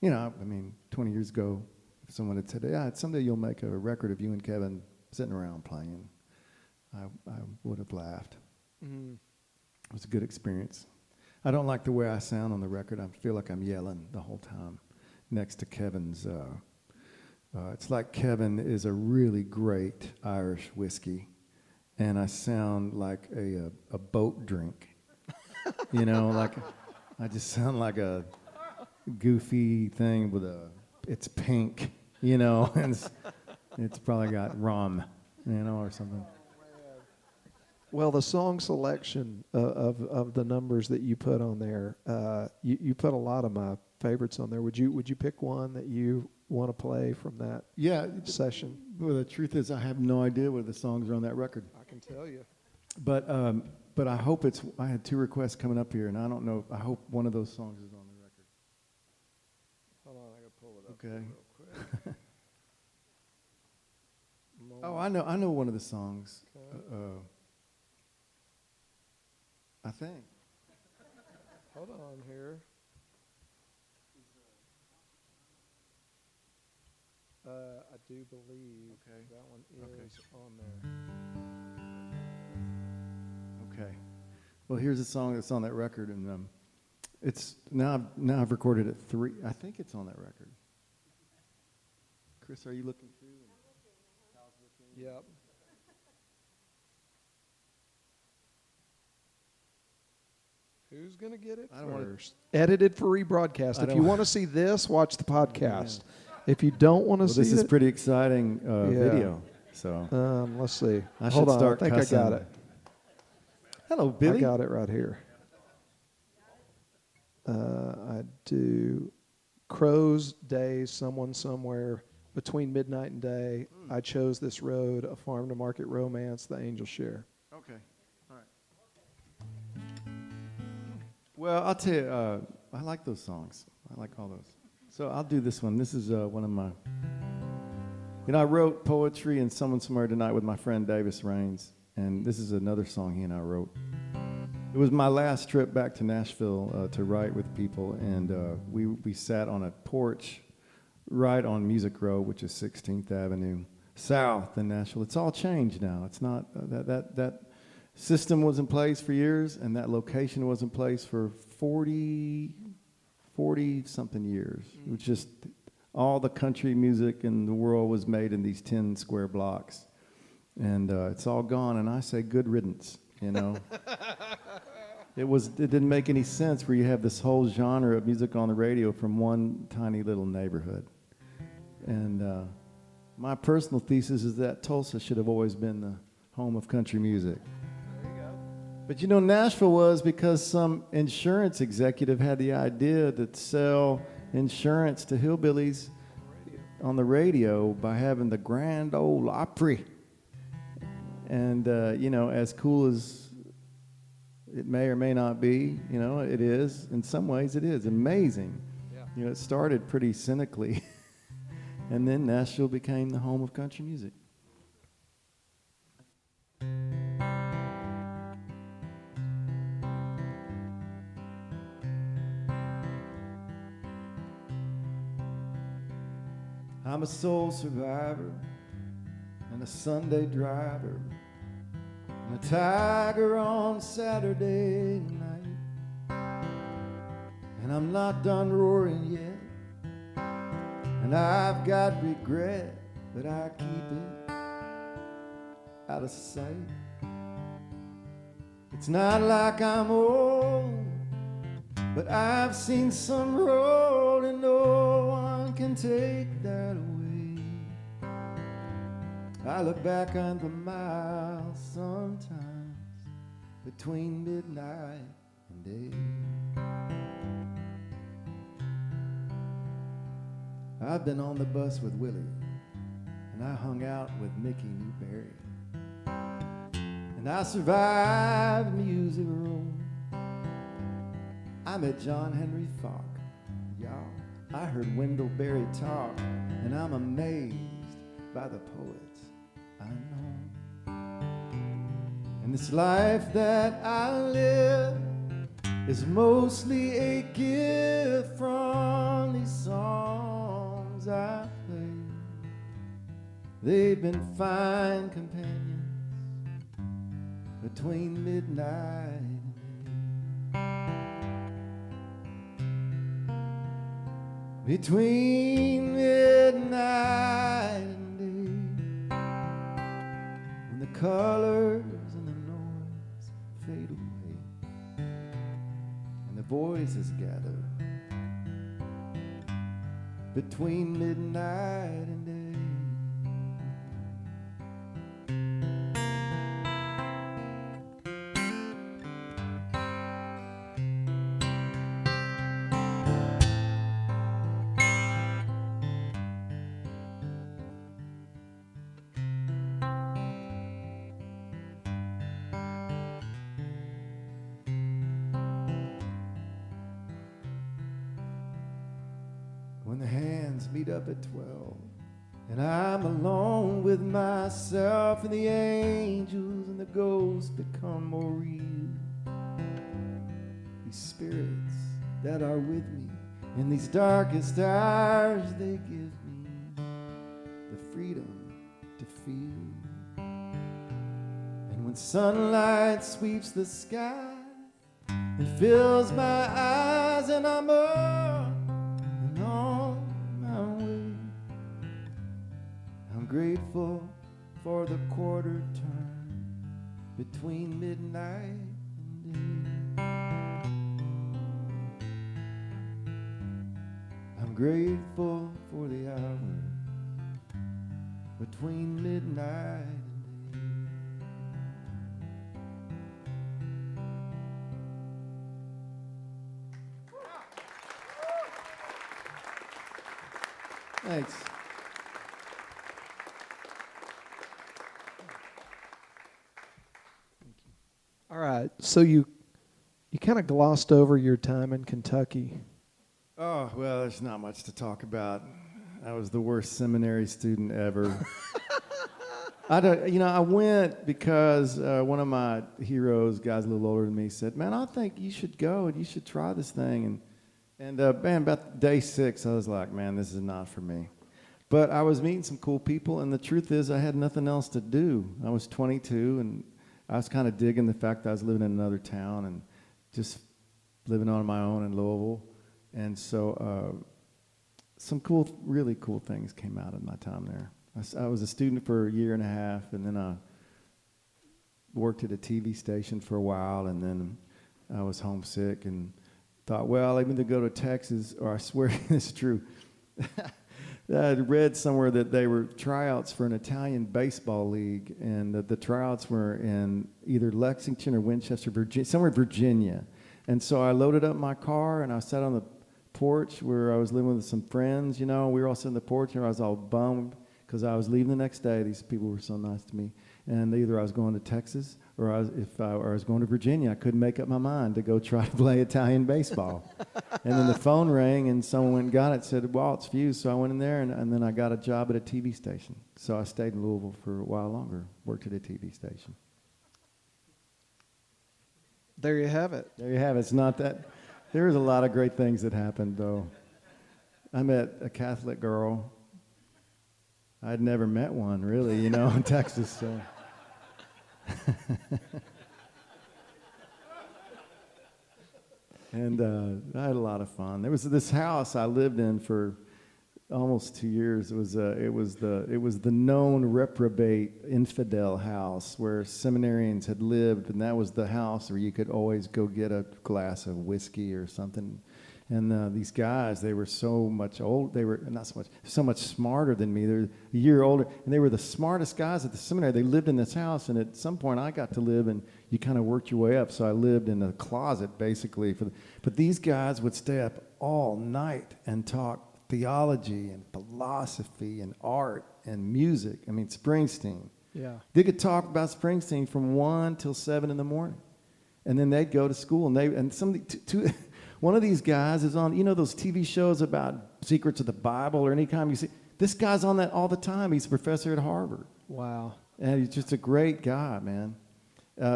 you know, I mean, 20 years ago, if someone had said, yeah, someday you'll make a record of you and Kevin sitting around playing, I would have laughed. Mm. It was a good experience. I don't like the way I sound on the record. I feel like I'm yelling the whole time next to Kevin's. It's like Kevin is a really great Irish whiskey, and I sound like a boat drink. You know, like I just sound like a goofy thing with it's pink, you know, and it's probably got rum, you know, or something. Well, the song selection of the numbers that you put on there, you put a lot of my favorites on there. Would you pick one that you want to play from that session? Well, the truth is I have no idea what the songs are on that record. I can tell you. But I hope I had 2 requests coming up here, and I don't know, I hope one of those songs is on the record. Hold on, I got to pull it up Okay. real quick. Oh, I know one of the songs. Okay. I think. Hold on here. I do believe that one is on there. Okay. Well, here's a song that's on that record, and it's now I've recorded it 3. I think it's on that record. Chris, are you looking too? Yep. Who's going to get it first? Edited for rebroadcast. If you want to see this, watch the podcast. If you don't want to see this is pretty exciting video. So let's see. Hold on. I think I got it. Hello, Billy. I got it right here. I do Crow's Days, Someone Somewhere, Between Midnight and Day, I Chose This Road, A Farm to Market Romance, The Angel Share. Okay. All right. Well, I'll tell you, I like those songs. I like all those. So I'll do this one. This is one of my... You know, I wrote poetry and Someone Somewhere Tonight with my friend Davis Rains, and this is another song he and I wrote. It was my last trip back to Nashville to write with people, and we sat on a porch right on Music Row, which is 16th Avenue South in Nashville. It's all changed now. It's not that system was in place for years, and that location was in place for 40 something years. It was just all the country music in the world was made in these 10 square blocks, and it's all gone. And I say good riddance. You know, it didn't make any sense where you have this whole genre of music on the radio from one tiny little neighborhood. And my personal thesis is that Tulsa should have always been the home of country music. There you go. But you know, Nashville was because some insurance executive had the idea to sell insurance to hillbillies on the radio by having the Grand Ole Opry. And, you know, as cool as it may or may not be, you know, it is. In some ways, it is amazing. Yeah. You know, it started pretty cynically. And then Nashville became the home of country music. I'm a soul survivor and a Sunday driver and a tiger on Saturday night. And I'm not done roaring yet, and I've got regret, but I keep it out of sight. It's not like I'm old, but I've seen some road and no one can take that away. I look back on the miles sometimes between midnight and day. I've been on the bus with Willie, and I hung out with Mickey Newberry, and I survived the music room. I met John Henry Falk, y'all. I heard Wendell Berry talk, and I'm amazed by the poets I know. And this life that I live is mostly a gift from these songs I play. They've been fine companions between midnight and day. Between midnight and day, when the colors and the noise fade away, and the voices gather between midnight and day. When the hands meet up at 12, and I'm alone with myself, and the angels and the ghosts become more real. These spirits that are with me in these darkest hours, they give me the freedom to feel. And when sunlight sweeps the sky and fills my eyes, and I'm up and on my way, I'm grateful for the quarter turn between midnight and day. I'm grateful for the hour between midnight and day. Thanks. All right, so you kind of glossed over your time in Kentucky. Oh, well, there's not much to talk about. I was the worst seminary student ever. I went because one of my heroes, guys a little older than me, said, "Man, I think you should go and you should try this thing." And man, about day 6, I was like, "Man, this is not for me." But I was meeting some cool people, and the truth is, I had nothing else to do. I was 22, and I was kind of digging the fact that I was living in another town and just living on my own in Louisville. And so some really cool things came out of my time there. I was a student for a year and a half, and then I worked at a TV station for a while, and then I was homesick and thought, well, I'm going to go to Texas, or I swear this is true. I had read somewhere that they were tryouts for an Italian baseball league, and that the tryouts were in either Lexington or Winchester, Virginia, somewhere in Virginia. And so I loaded up my car, and I sat on the porch where I was living with some friends. We were all sitting on the porch, and I was all bummed because I was leaving the next day. These people were so nice to me. And either I was going to Texas or I was going to Virginia. I couldn't make up my mind to go try to play Italian baseball. And then the phone rang, and someone went and got it, said, "Well, it's Fuse." So I went in there, and then I got a job at a TV station. So I stayed in Louisville for a while longer, worked at a TV station. There you have it. There you have it. It's not that. There was a lot of great things that happened, though. I met a Catholic girl. I'd never met one, really, in Texas. So. And I had a lot of fun. There was this house I lived in for almost 2 years. It was the known reprobate infidel house where seminarians had lived, and that was the house where you could always go get a glass of whiskey or something. And these guys, they were so much old. They were so much smarter than me. They're a year older, and they were the smartest guys at the seminary. They lived in this house, and at some point I got to live, and you kind of worked your way up. So I lived in a closet, basically. But these guys would stay up all night and talk theology and philosophy and art and music. I mean, Springsteen. Yeah. They could talk about Springsteen from 1 till 7 in the morning. And then they'd go to school, one of these guys is on, those TV shows about secrets of the Bible or any kind you see. This guy's on that all the time. He's a professor at Harvard. Wow. And he's just a great guy, man.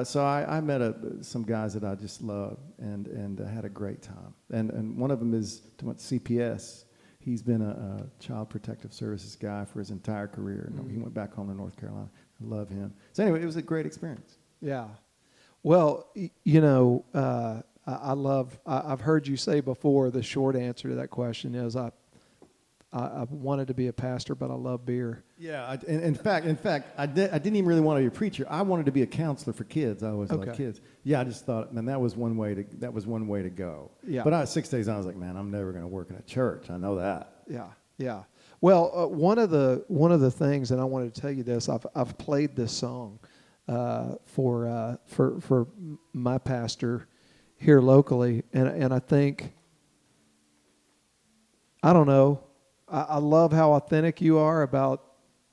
So I met some guys that I just love and had a great time. And one of them is CPS. He's been a Child Protective Services guy for his entire career. Mm-hmm. He went back home to North Carolina. I love him. So anyway, it was a great experience. Yeah. Well, I've heard you say before, the short answer to that question is I wanted to be a pastor, but I love beer. Yeah. In fact, I didn't even really want to be a preacher. I wanted to be a counselor for kids. I always loved kids. Yeah, I just thought, man, that was one way to go. Yeah. But 6 days on, I was like, man, I'm never going to work in a church. I know that. Yeah. Yeah. Well, one of the things, and I wanted to tell you this, I've played this song for my pastor here locally, and I think, I don't know, I love how authentic you are about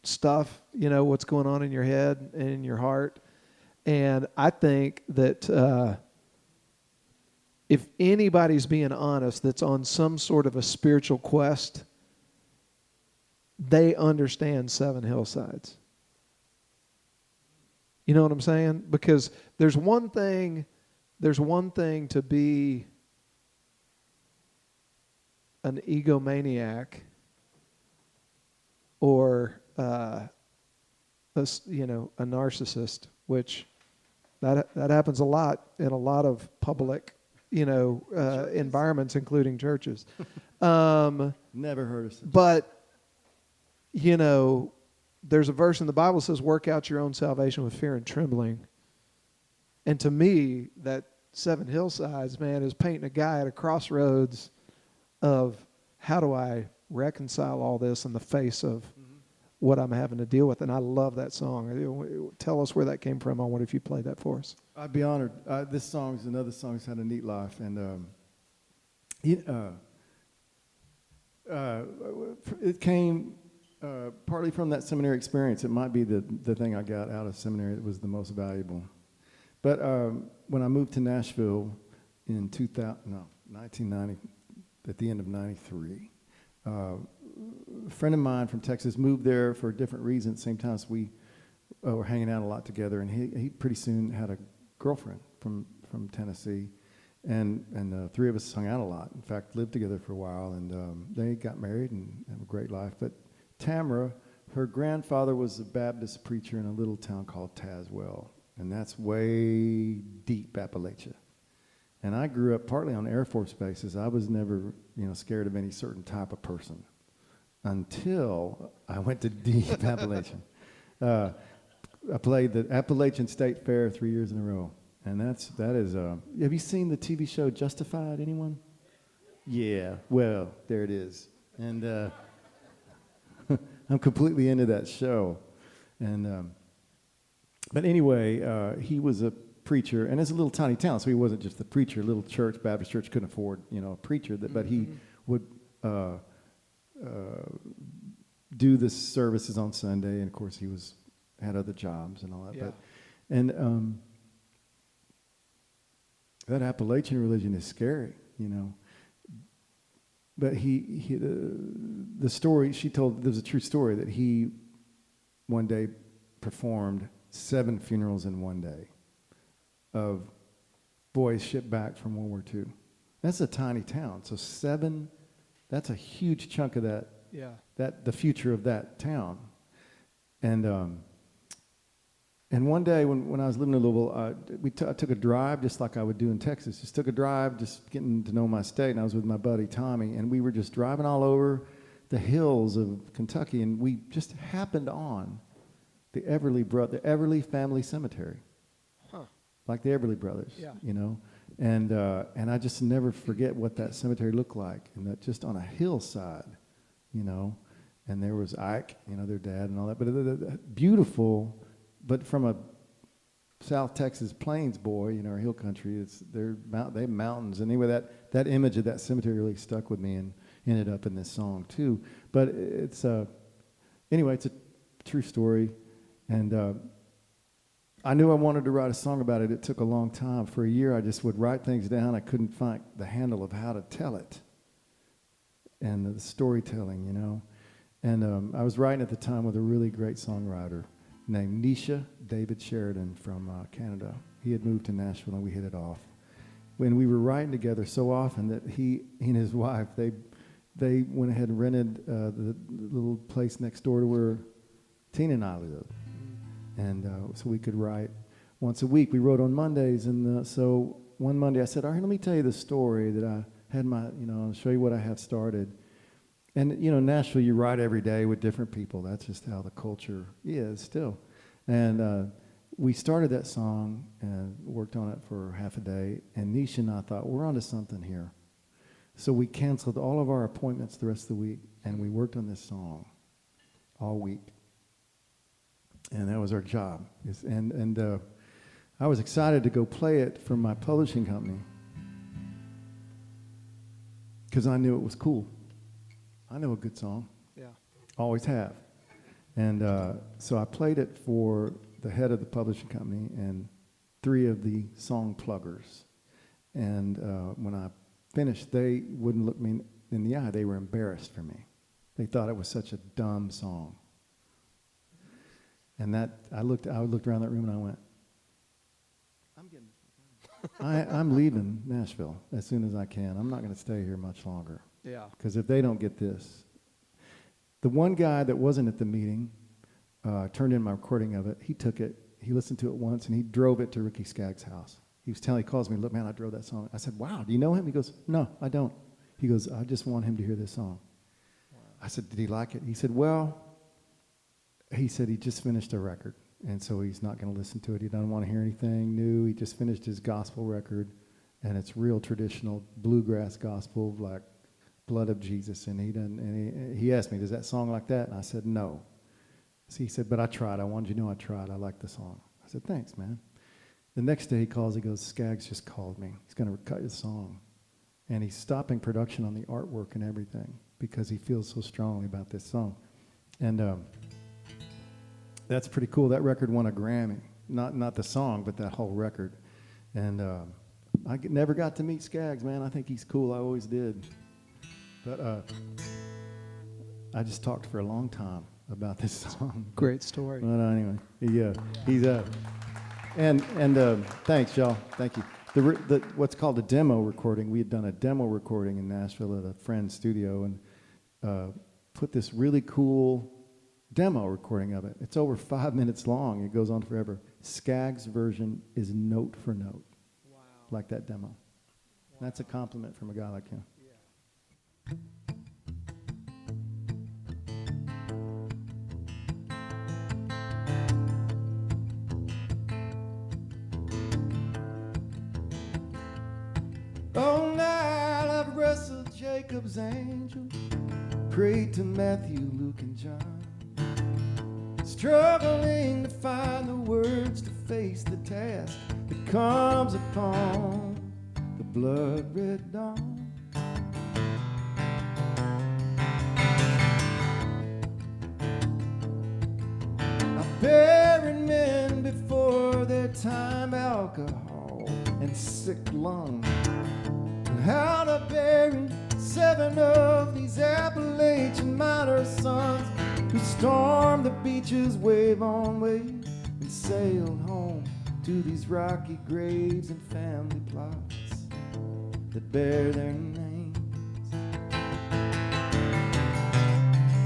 stuff, what's going on in your head and in your heart, and I think that if anybody's being honest that's on some sort of a spiritual quest, they understand Seven Hillsides. You know what I'm saying? Because there's one thing to be an egomaniac or a narcissist, which that happens a lot in a lot of public environments, including churches. Never heard of it. But there's a verse in the Bible that says, work out your own salvation with fear and trembling. And to me, that Seven Hillsides, man, is painting a guy at a crossroads of how do I reconcile all this in the face of what I'm having to deal with. And I love that song. Tell us where that came from. I wonder if you played that for us. I'd be honored. This song's another song that's had a neat life. And it came partly from that seminary experience. It might be the thing I got out of seminary that was the most valuable. But when I moved to Nashville in 1990, at the end of 93, a friend of mine from Texas moved there for a different reason. At the same time as we were hanging out a lot together, and he pretty soon had a girlfriend from Tennessee, and the three of us hung out a lot. In fact, lived together for a while, and they got married and had a great life. But Tamara, her grandfather was a Baptist preacher in a little town called Tazewell, and that's way deep Appalachia. And I grew up partly on Air Force bases. I was never, scared of any certain type of person until I went to deep Appalachia. I played the Appalachian State Fair 3 years in a row, and that is. Have you seen the TV show Justified? Anyone? Yeah. Well, there it is, and I'm completely into that show, and but anyway, he was a preacher, and it's a little tiny town, so he wasn't just a preacher. Little church, Baptist church, couldn't afford, a preacher. But he would do the services on Sunday, and of course he had other jobs and all that. Yeah. But that Appalachian religion is scary, But the story she told, there's a true story that he one day performed 7 funerals in one day of boys shipped back from World War II. That's a tiny town. So 7, that's a huge chunk of that. Yeah. The future of that town. And one day when I was living in Louisville, I took a drive just like I would do in Texas. Just took a drive, just getting to know my state. And I was with my buddy Tommy, and we were just driving all over the hills of Kentucky, and we just happened on the Everly Family Cemetery. Huh. Like the Everly Brothers, yeah. And I just never forget what that cemetery looked like, and that just on a hillside, and there was Ike, their dad and all that, but beautiful, but from a South Texas plains boy, our hill country, they have mountains. Anyway, that image of that cemetery really stuck with me, ended up in this song too. But it's anyway, it's a true story, and I knew I wanted to write a song about it. It took a long time. For a year, I just would write things down. I couldn't find the handle of how to tell it, and the storytelling, you know. And I was writing at the time with a really great songwriter named Nisha David Sheridan from Canada. He had moved to Nashville, and we hit it off. When we were writing together so often that he and his wife, they went ahead and rented the little place next door to where Tina and I live. And so we could write once a week. We wrote on Mondays, and so one Monday I said, all right, let me tell you the story that I had I'll show you what I have started. And, Nashville, you write every day with different people. That's just how the culture is still. And we started that song and worked on it for half a day, and Nisha and I thought, we're onto something here. So we canceled all of our appointments the rest of the week, and we worked on this song all week. And that was our job. And I was excited to go play it for my publishing company because I knew it was cool. I know a good song. Yeah. Always have. And so I played it for the head of the publishing company and 3 of the song pluggers. And when I finished, they wouldn't look me in the eye. They were embarrassed for me. They thought it was such a dumb song. And I looked around that room and I went, I'm leaving Nashville as soon as I can. I'm not going to stay here much longer. Yeah. Because if they don't get this. The one guy that wasn't at the meeting turned in my recording of it. He took it. He listened to it once, and he drove it to Ricky Skaggs' house. He calls me, look, man, I drove that song. I said, wow, do you know him? He goes, no, I don't. He goes, I just want him to hear this song. Wow. I said, did he like it? He said, he just finished a record, and so he's not going to listen to it. He doesn't want to hear anything new. He just finished his gospel record, and it's real traditional bluegrass gospel, like Blood of Jesus. And he asked me, does that song like that? And I said, no. So he said, but I tried. I wanted you to know I tried. I like the song. I said, thanks, man. The next day he calls. He goes, Skaggs just called me. He's going to cut his song, and he's stopping production on the artwork and everything because he feels so strongly about this song. And that's pretty cool. That record won a Grammy. Not the song, but that whole record. And I never got to meet Skaggs, man. I think he's cool. I always did. But I just talked for a long time about this song. Great story. But anyway, he's and thanks, y'all. Thank you. The what's called a demo recording. We had done a demo recording in Nashville at a friend's studio and put this really cool demo recording of it. It's over 5 minutes long. It goes on forever. Skaggs' version is note for note, wow, like that demo. Wow. That's a compliment from a guy like him. Yeah. Oh, night I've wrestled Jacob's angel, prayed to Matthew, Luke, and John, struggling to find the words to face the task that comes upon the blood-red dawn. I've buried men before their time, alcohol and sick lungs, and how to bury 7 of these Appalachian miner sons who stormed the beaches wave on wave and sailed home to these rocky graves and family plots that bear their names.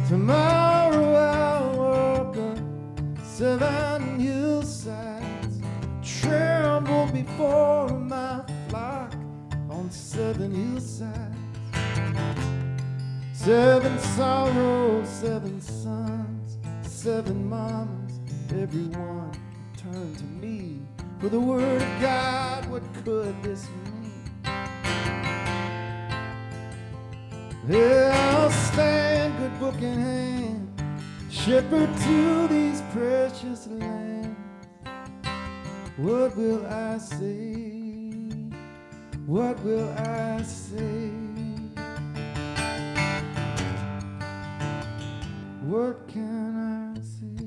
Tomorrow I'll walk up 7 hillsides, tremble before my flock on 7 hillsides. 7 sorrows, 7 sons, 7 mamas, everyone turn to me for the word of God. What could this mean? Yeah, I'll stand, good book in hand, shepherd to these precious lambs. What will I say? What will I say? What can I say?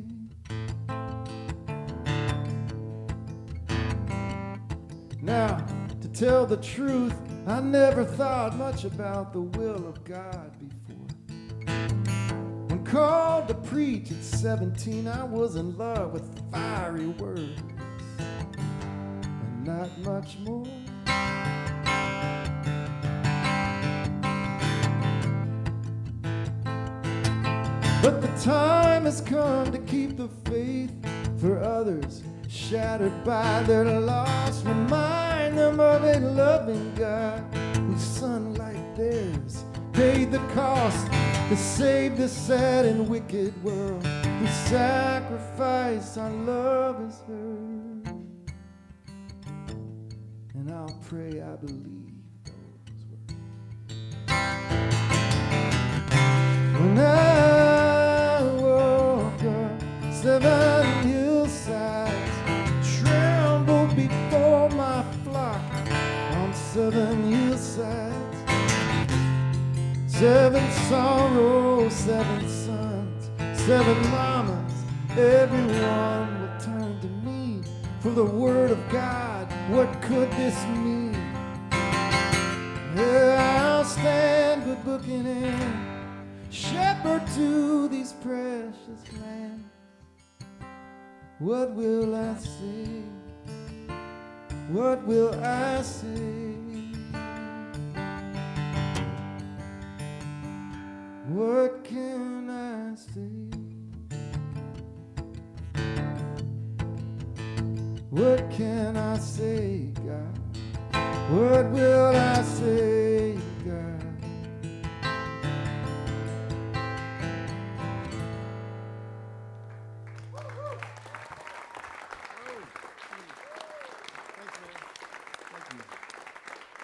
Now, to tell the truth, I never thought much about the will of God before. When called to preach at 17, I was in love with fiery words and not much more. But the time has come to keep the faith for others shattered by their loss. Remind them of a loving God whose son like theirs paid the cost to save this sad and wicked world. Whose sacrifice our love has heard. And I'll pray I believe those words. When I woke up 7 hillsides, trembled before my flock on 7 hillsides. 7 sorrows, 7 sons, 7 mamas, everyone will turn to me for the word of God. What could this mean? Yeah, I'll stand good book in hand, shepherd to these precious lambs. What will I say? What will I say? What can I say? What can I say, God? What will I say, God?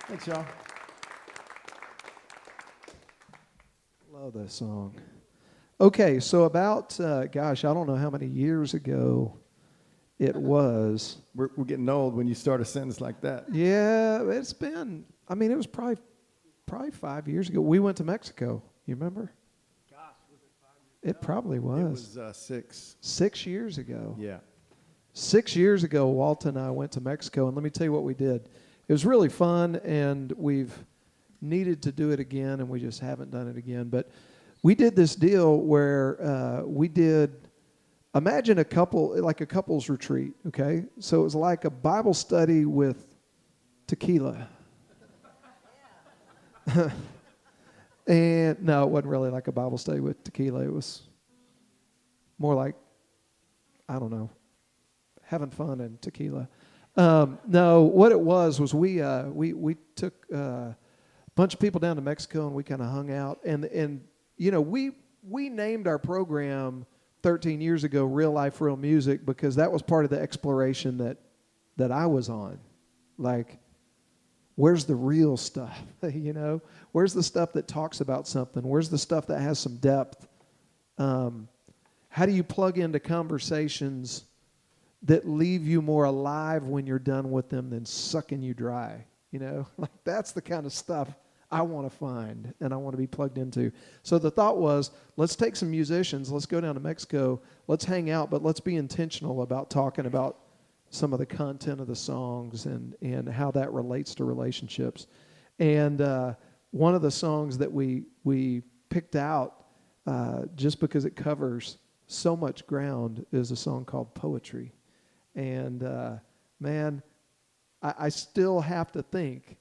Thanks, y'all. Love that song. Okay, so about, gosh, I don't know how many years ago it was. We're getting old when you start a sentence like that. Yeah, it's been, I mean, it was probably 5 years ago. We went to Mexico. You remember? Gosh, was it 5 years? It probably was. It was 6. 6 years ago. Yeah. 6 years ago, Walt and I went to Mexico, and let me tell you what we did. It was really fun, and we've needed to do it again, and we just haven't done it again. But we did this deal where we did, imagine a couple's retreat, okay? So it was like a Bible study with tequila. And no, it wasn't really like a Bible study with tequila. It was more like, I don't know, having fun and tequila. No, what it was we took a bunch of people down to Mexico, and we kind of hung out, and you know, we named our program 13 years ago Real Life, Real Music, because that was part of the exploration that I was on. Like, where's the real stuff? You know, where's the stuff that talks about something? Where's the stuff that has some depth? How do you plug into conversations that leave you more alive when you're done with them than sucking you dry? You know, like that's the kind of stuff I want to find and I want to be plugged into. So the thought was, let's take some musicians, let's go down to Mexico, let's hang out, but let's be intentional about talking about some of the content of the songs and how that relates to relationships. And one of the songs that we picked out just because it covers so much ground is a song called Poetry. And man, I still have to think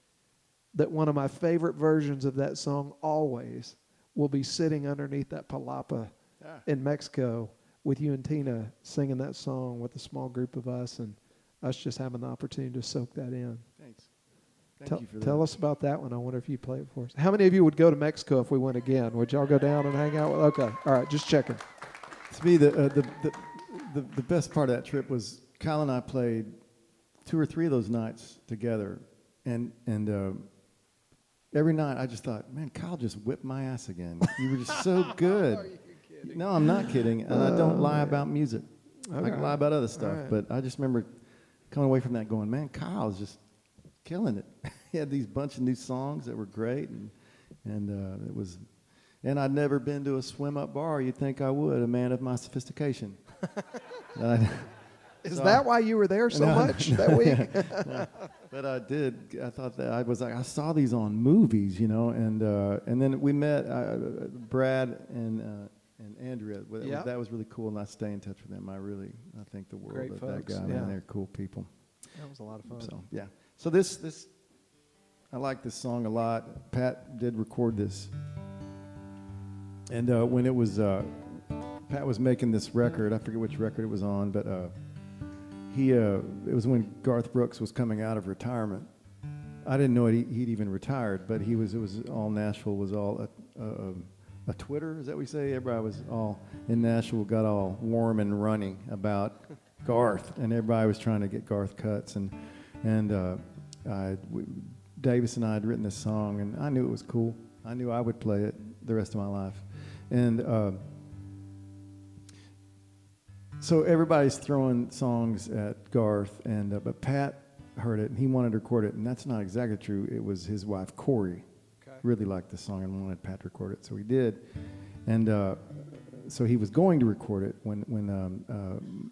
that one of my favorite versions of that song always will be sitting underneath that palapa in Mexico with you and Tina singing that song with a small group of us and us just having the opportunity to soak that in. Thanks. Thank you for that. Tell us about that one. I wonder if you play it for us. How many of you would go to Mexico if we went again? Would y'all go down and hang out with? Okay. All right. Just checking. To me, the best part of that trip was Kyle and I played 2 or 3 of those nights together, and every night I just thought, man, Kyle just whipped my ass again. You were just so good. Are you kidding? No, I'm not kidding, and I don't lie man. about music. Okay. I can lie about other stuff, right. but I just remember coming away from that going, man, Kyle's just killing it. He had these bunch of new songs that were great, and it And I'd never been to a swim-up bar. You'd think I would, a man of my sophistication. Is that why you were there so much that week? No. But I did. I thought that I was like, I saw these on movies, you know, and then we met Brad and Andrea. Yep. That was really cool, and I stay in touch with them. I think the world Great of folks, that guy, yeah. man. They're cool people. That was a lot of fun. So yeah. So this I like this song a lot. Pat did record this, and when it was Pat was making this record, I forget which record it was on, but it was when Garth Brooks was coming out of retirement. I didn't know he'd even retired, but it was all Nashville was all a Twitter, is that what we say? Everybody was all in Nashville, got all warm and running about Garth, and everybody was trying to get Garth cuts, and Davis and I had written this song, and I knew it was cool. I knew I would play it the rest of my life, and so everybody's throwing songs at Garth, but Pat heard it and he wanted to record it, and that's not exactly true. It was his wife Corey really liked the song and wanted Pat to record it, so he did, and so he was going to record it when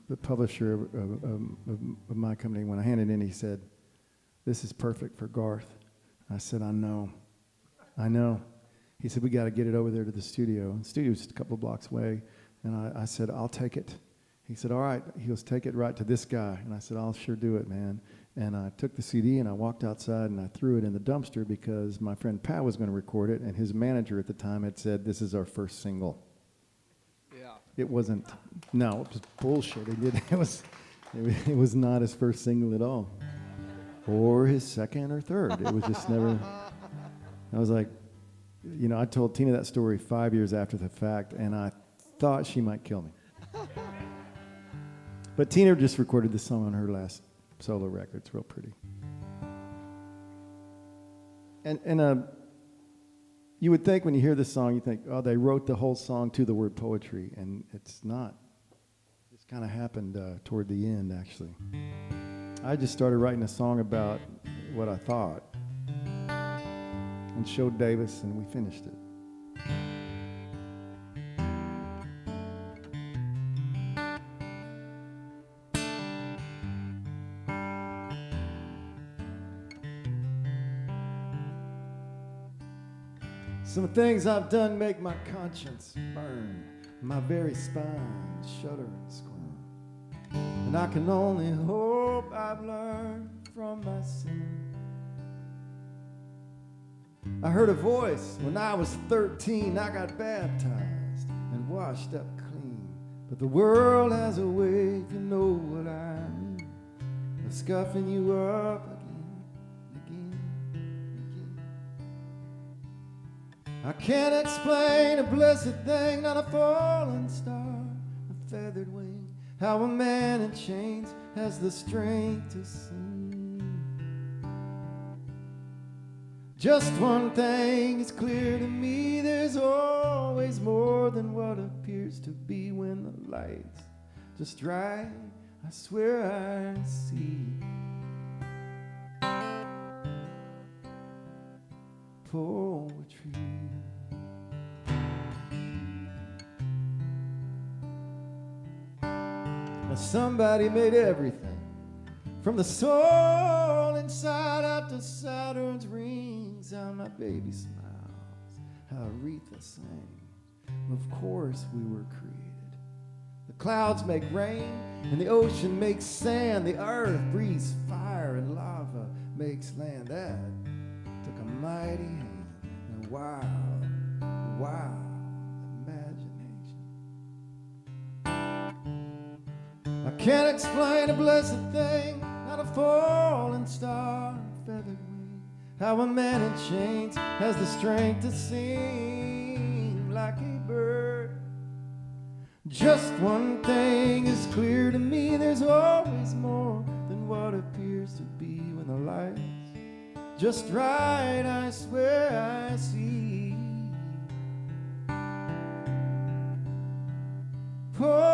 the publisher of my company, when I handed it in, he said, "This is perfect for Garth." I said, "I know." He said, "We got to get it over there to the studio." The studio's just a couple of blocks away, and I said, "I'll take it." He said, "All right." He goes, "Take it right to this guy." And I said, "I'll sure do it, man." And I took the CD and I walked outside and I threw it in the dumpster because my friend Pat was going to record it, and his manager at the time had said, "This is our first single." Yeah. It wasn't. No, it was bullshit. It was not his first single at all, or his second or third. It was just never. I was like, you know, I told Tina that story 5 years after the fact, and I thought she might kill me. But Tina just recorded this song on her last solo record. It's real pretty. And you would think when you hear this song, you think, oh, they wrote the whole song to the word poetry, and it's not. This kind of happened toward the end, actually. I just started writing a song about what I thought and showed Davis, and we finished it. Some things I've done make my conscience burn, my very spine shudder and squirm. And I can only hope I've learned from my sin. I heard a voice when I was 13. I got baptized and washed up clean. But the world has a way, if you know what I mean, of scuffing you up again and again and again. I can't explain a blessed thing, not a falling star, a feathered wing, how a man in chains has the strength to sing. Just one thing is clear to me, there's always more than what appears to be when the light's just right. I swear I see poetry. Now somebody made everything, from the soul inside out to Saturn's rings. How my baby smiles, how Aretha sang. Of course we were created. The clouds make rain and the ocean makes sand. The earth breathes fire and lava makes land. That took a mighty hand and a wild, wild imagination. I can't explain a blessed thing, not a falling star, a feathered wing, how a man in chains has the strength to sing like a bird. Just one thing is clear to me, there's always more than what appears to be when the light's just right. I swear I see poetry.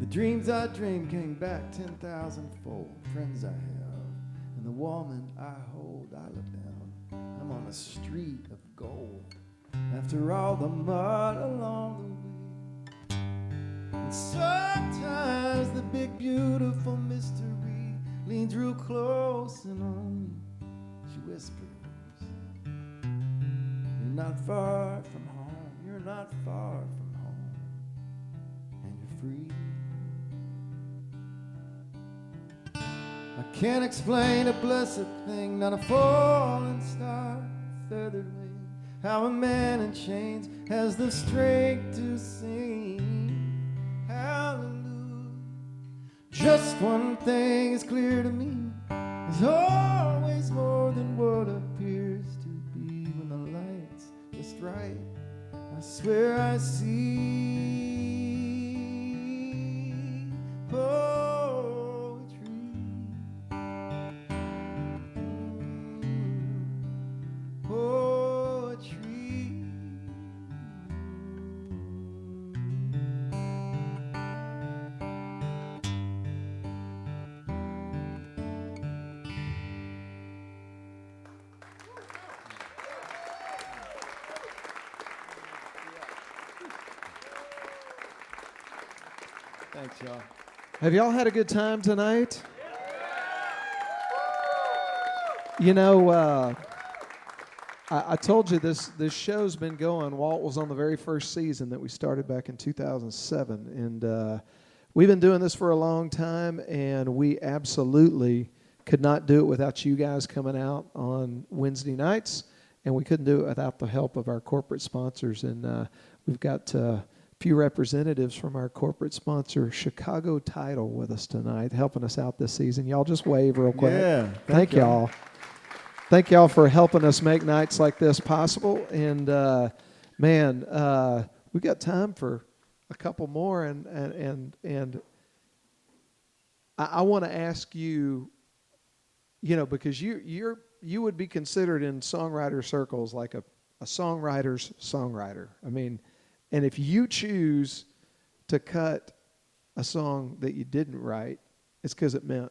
The dreams I dreamed came back 10,000-fold. Friends I have, and the woman I hold, I look down. I'm on a street of gold. After all the mud along the way. And sometimes the big beautiful mystery leans real close and on me. She whispers, you're not far from home. You're not far from home. And you're free. I can't explain a blessed thing, not a falling star, feathered wing. How a man in chains has the strength to sing hallelujah. Just one thing is clear to me, there's always more than what appears to be. When the light's just right, I swear I see Thanks, y'all. Have y'all had a good time tonight? You know, I told you this show's been going. Walt was on the very first season that we started back in 2007. And we've been doing this for a long time, and we absolutely could not do it without you guys coming out on Wednesday nights, and we couldn't do it without the help of our corporate sponsors. And we've got few representatives from our corporate sponsor, Chicago Title, with us tonight, helping us out this season. Y'all just wave real quick. Yeah. Thank y'all. Thank y'all for helping us make nights like this possible. And, man, we got time for a couple more. And I want to ask you, you know, because you would be considered in songwriter circles like a songwriter's songwriter. I mean, and if you choose to cut a song that you didn't write, it's because it meant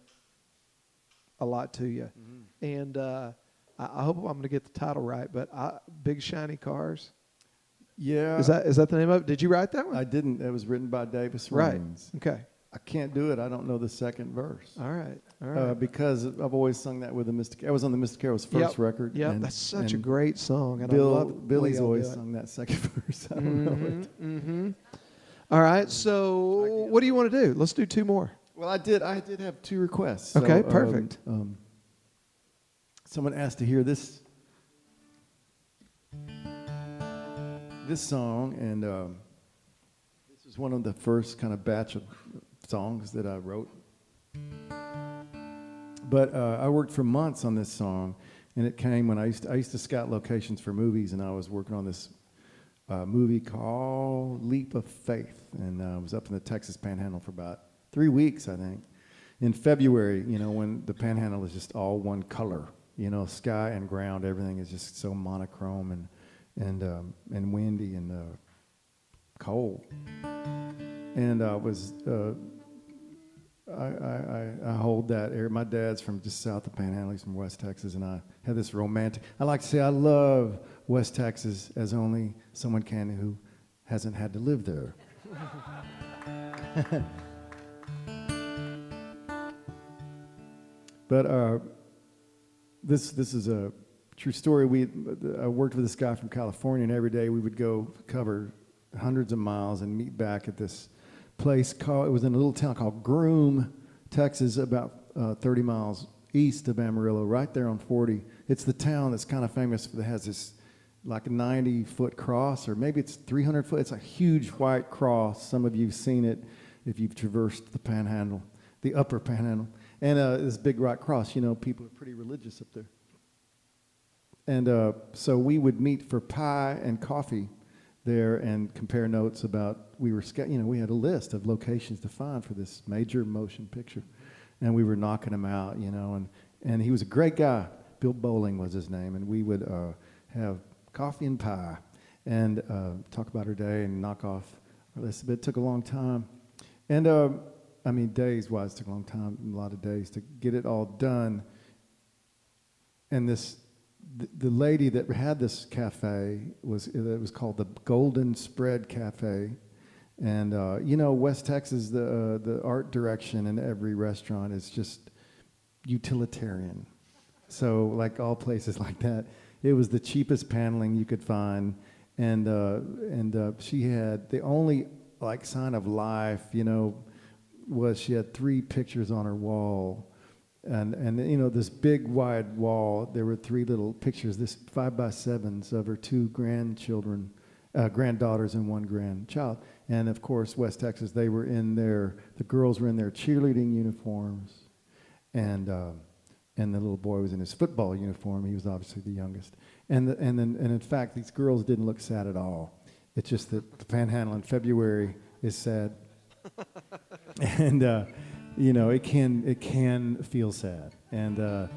a lot to you. Mm-hmm. And I hope I'm going to get the title right, but Big Shiny Cars. Yeah. Is that the name of it? Did you write that one? I didn't. It was written by Davis Right. Raines. Okay. I can't do it. I don't know the second verse. All right. Because I've always sung that with the Mystiqueros. I was on the Mystiqueros first record. Yeah, that's such a great song. And I love Billy's the way always y'all do it. sung that second verse. I don't know it. Mm-hmm. All right. So what do you want to do? Let's do two more. Well, I did have two requests. Okay, So, perfect. Someone asked to hear this song, and this is one of the first kind of batch of songs that I wrote. But I worked for months on this song, and it came when I used to scout locations for movies, and I was working on this movie called Leap of Faith, and I was up in the Texas Panhandle for about 3 weeks, I think. In February, you know, when the Panhandle is just all one color, you know, sky and ground, everything is just so monochrome and windy and cold. And I hold that area. My dad's from just south of Panhandle. He's from West Texas, and I have this romantic. I like to say I love West Texas as only someone can who hasn't had to live there. But this is a true story. I worked with this guy from California, and every day we would go cover hundreds of miles and meet back at this place it was in a little town called Groom, Texas, about 30 miles east of Amarillo, right there on 40. It's the town that's kind of famous that has this like a 90-foot cross, or maybe it's 300 foot. It's a huge white cross. Some of you've seen it if you've traversed the Panhandle, the upper Panhandle. And this big white cross, you know, people are pretty religious up there. And so we would meet for pie and coffee there and compare notes about, we had a list of locations to find for this major motion picture. And we were knocking them out, you know, and he was a great guy. Bill Bowling was his name. And we would have coffee and pie and talk about our day and knock off our list. But it took a long time. And I mean, days-wise, took a long time, a lot of days to get it all done. And the lady that had this cafe it was called the Golden Spread Cafe. And West Texas, the art direction in every restaurant is just utilitarian. So like all places like that, it was the cheapest paneling you could find, and she had the only like sign of life, was she had 3 pictures on her wall, and this big wide wall. There were 3 little pictures, this 5x7s of her 2 grandchildren, granddaughters and 1 grandchild, and of course West Texas. They were the girls were in their cheerleading uniforms, and the little boy was in his football uniform. He was obviously the youngest, and in fact these girls didn't look sad at all. It's just that the Panhandle in February is sad. And it can feel sad, and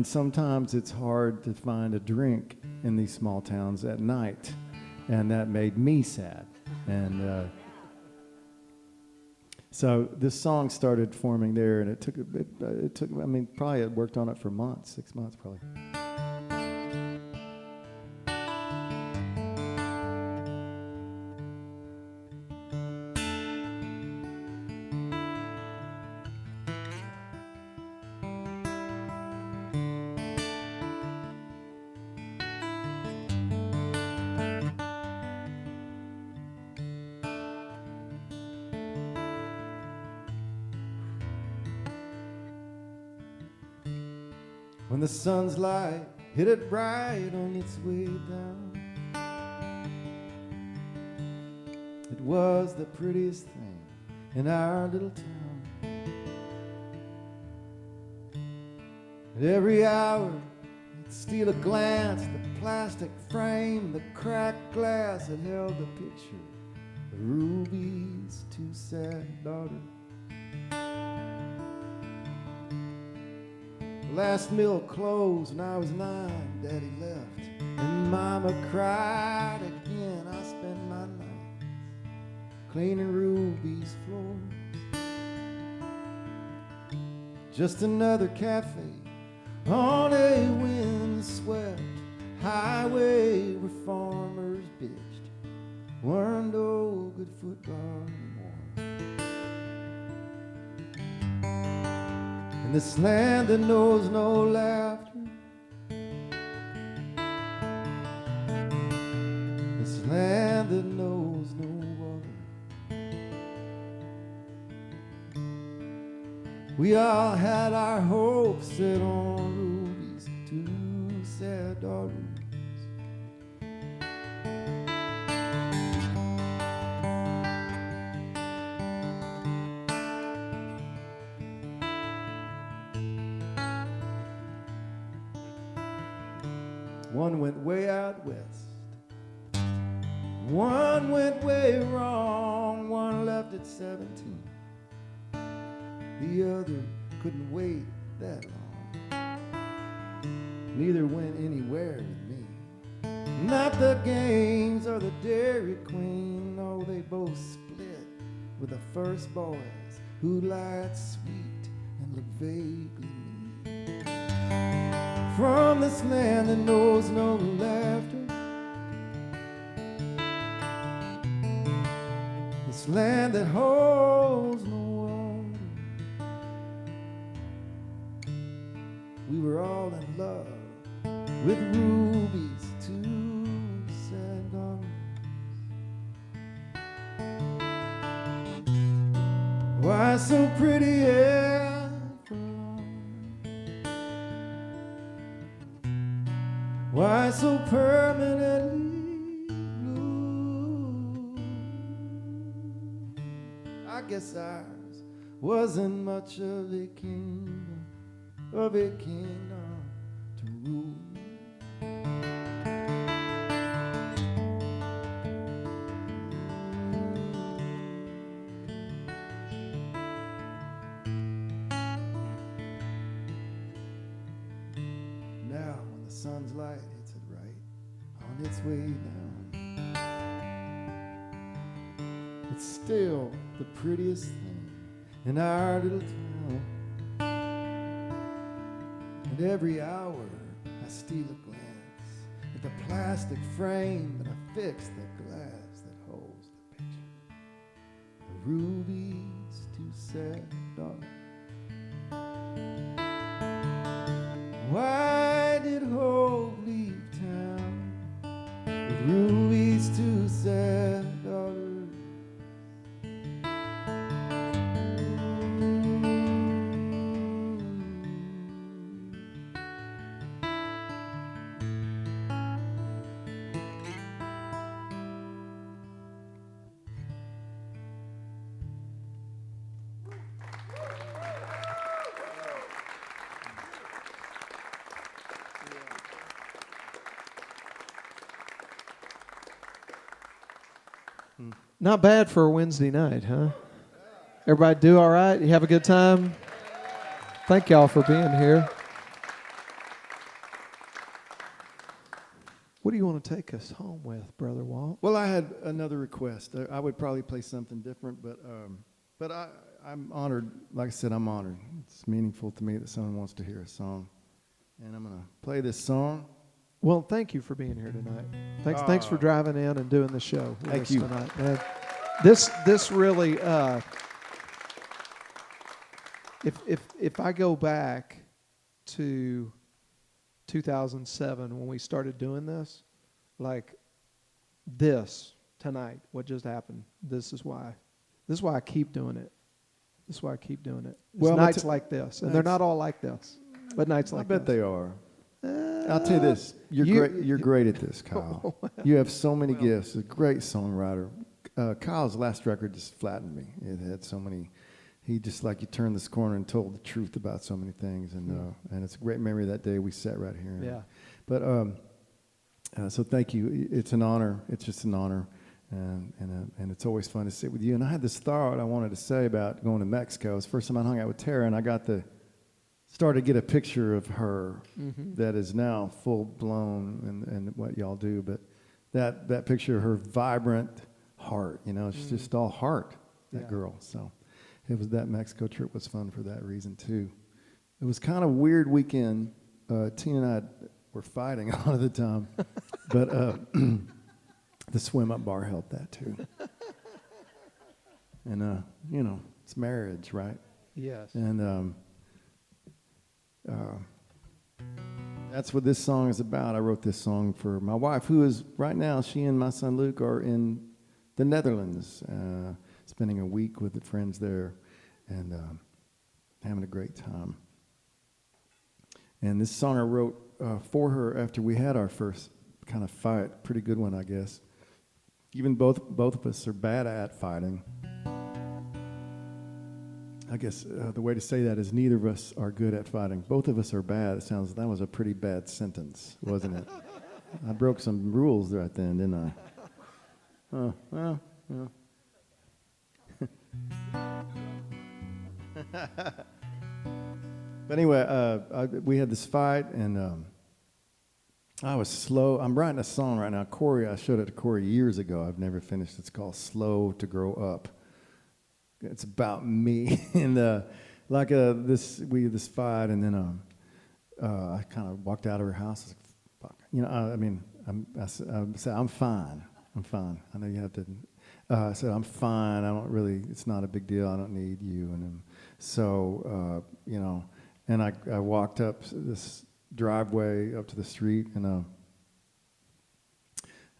sometimes it's hard to find a drink in these small towns at night, and that made me sad. And so this song started forming there, and it took I mean, probably I worked on it for months, 6 months probably. When the sun's light hit it bright on its way down, it was the prettiest thing in our little town. At every hour, you'd steal a glance at the plastic frame, the cracked glass that held the picture of Ruby's 2 sad daughters. Last mill closed when I was 9, Daddy left, and Mama cried again. I spent my nights cleaning Ruby's floors. Just another cafe on a windswept highway where farmers bitched weren't no good football anymore. This land that knows no laughter, this land that knows no water. We all had our hopes set on Ruby's 2 sad daughters. One went way out west, one went way wrong, one left at 17, the other couldn't wait that long. Neither went anywhere with me, not the games or the Dairy Queen. No, they both split with the first boys who lied sweet and looked vaguely mean. From this land that knows no laughter, this land that holds no water, we were all in love with Ruby's 2 sad daughters. Why so pretty and forlorn? Why so permanently blue? I guess ours wasn't much of a kingdom to rule. Now when the sun's light hits it right on its way down, it's still the prettiest thing in our little town. And every hour I steal a glance at the plastic frame that I fix the glass that holds the picture. The rubies too sad, dark. Why did Hope leave town with rubies too sad, dark? Not bad for a Wednesday night, huh? Everybody do all right? You have a good time? Thank y'all for being here. What do you want to take us home with, Brother Walt? Well, I had another request. I would probably play something different, but I'm honored. Like I said, I'm honored. It's meaningful to me that someone wants to hear a song, and I'm gonna play this song. Well, thank you for being here tonight. Thanks for driving in and doing the show with Thank us you. tonight, man. This really, if I go back to 2007 when we started doing this, like this tonight, what just happened, this is why I keep doing it. This is why I keep doing it. It's Well, nights like this, and they're not all like this, but nights like this. I bet they are. I'll tell you this: you're great at this, Kyle. You have so many gifts. A great songwriter. Kyle's last record just flattened me. It had so many. He just like you turned this corner and told the truth about so many things, and it's a great memory of that day we sat right here. Yeah. But so thank you. It's an honor. It's just an honor, and it's always fun to sit with you. And I had this thought I wanted to say about going to Mexico. It's the first time I hung out with Tara, and I got to start to get a picture of her that is now full blown and what y'all do. But that picture of her vibrant heart, it's just all heart. That girl. So. It was that Mexico trip was fun for that reason too. It was kind of a weird weekend. Tina and I were fighting a lot of the time, but the swim up bar helped that too. And it's marriage, right? Yes. And that's what this song is about. I wrote this song for my wife, who is right now. She and my son Luke are in the Netherlands. Spending a week with the friends there and having a great time. And this song I wrote for her after we had our first kind of fight. Pretty good one, I guess. Even both of us are bad at fighting. I guess the way to say that is neither of us are good at fighting. Both of us are bad. That was a pretty bad sentence, wasn't it? I broke some rules right then, didn't I? Oh, well. But anyway, we had this fight, and I was slow. I'm writing a song right now. Corey, I showed it to Corey years ago. I've never finished. It's called "Slow to Grow Up." It's about me and this fight, and then I kind of walked out of her house. I was like, fuck. I said, I'm fine. I know you have to. I said, I'm fine. It's not a big deal. I don't need you. And and I walked up this driveway up to the street, and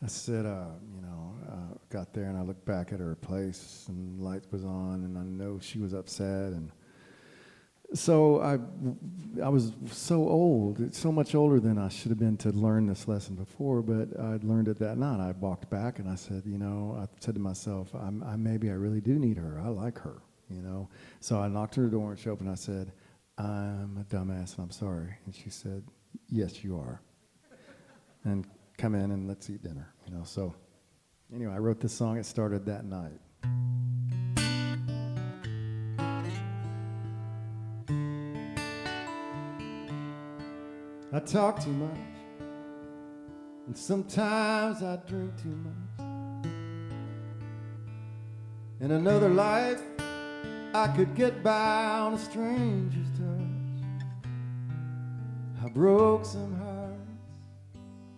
I said, got there, and I looked back at her place, and the light was on, and I know she was upset. And so I was so old, so much older than I should have been to learn this lesson before, but I'd learned it that night. I walked back and I said, I said to myself, maybe I really do need her. I like her, So I knocked on her door and she opened. I said, I'm a dumbass and I'm sorry. And she said, yes, you are. And come in and let's eat dinner, So anyway, I wrote this song. It started that night. I talk too much, and sometimes I drink too much. In another life, I could get by on a stranger's touch. I broke some hearts,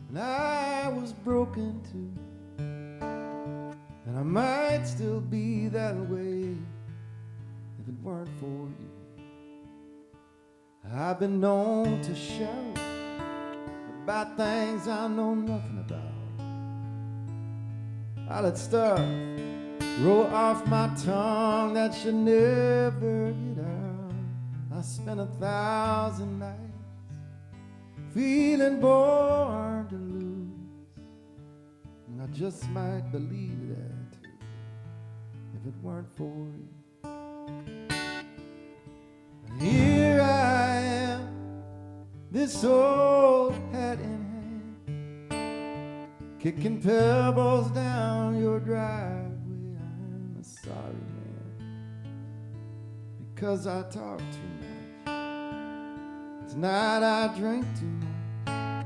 and I was broken too. And I might still be that way if it weren't for you. I've been known to shout about things I know nothing about. I let stuff roll off my tongue that should never get out. I spent 1,000 nights feeling born to lose, and I just might believe that too if it weren't for you. Here I am, this old hat in hand, kicking pebbles down your driveway. I'm a sorry man, because I talk too much. Tonight I drink too much,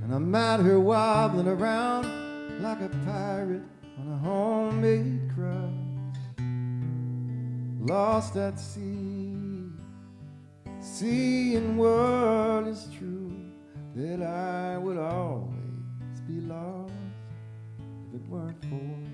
and I'm out here wobbling around like a pirate on a homemade cross, lost at sea. Seeing what is true, that I would always be lost if it weren't for you.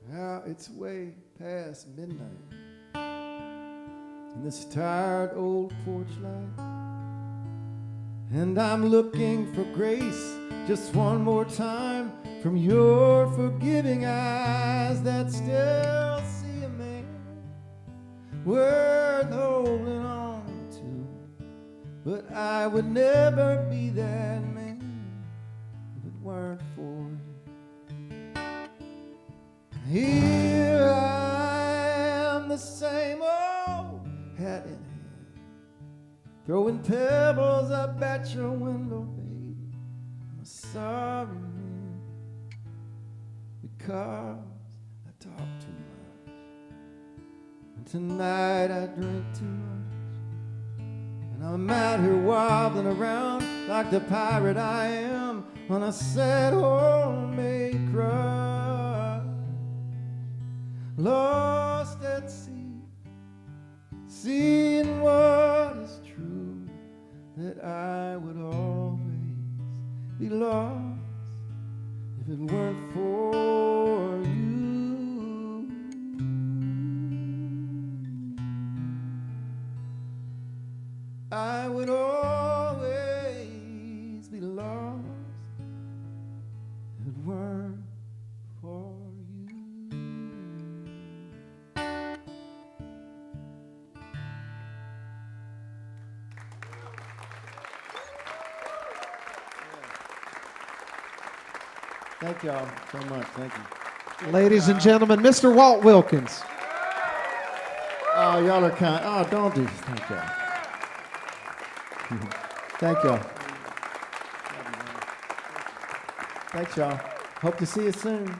Now it's way past midnight, in this tired old porch light, and I'm looking for grace just one more time from your forgiving eyes that still see a man worth holding on to. But I would never be that man if it weren't for you. Here I am, the same old hat in hand, throwing pebbles up at your window, baby. I'm a sorry man, because I talk too much, and tonight I drink too much, and I'm out here wobbling around like the pirate I am on a sad homemade cross, lost at sea. Seeing what is true, that I would always be lost if it weren't for you. I would always be lost if it weren't for you. Thank y'all so much. Thank you. Ladies and gentlemen, Mr. Walt Wilkins. Oh, y'all are kind. Oh, don't do this. Thank y'all. Thank y'all. Thanks, y'all. Hope to see you soon.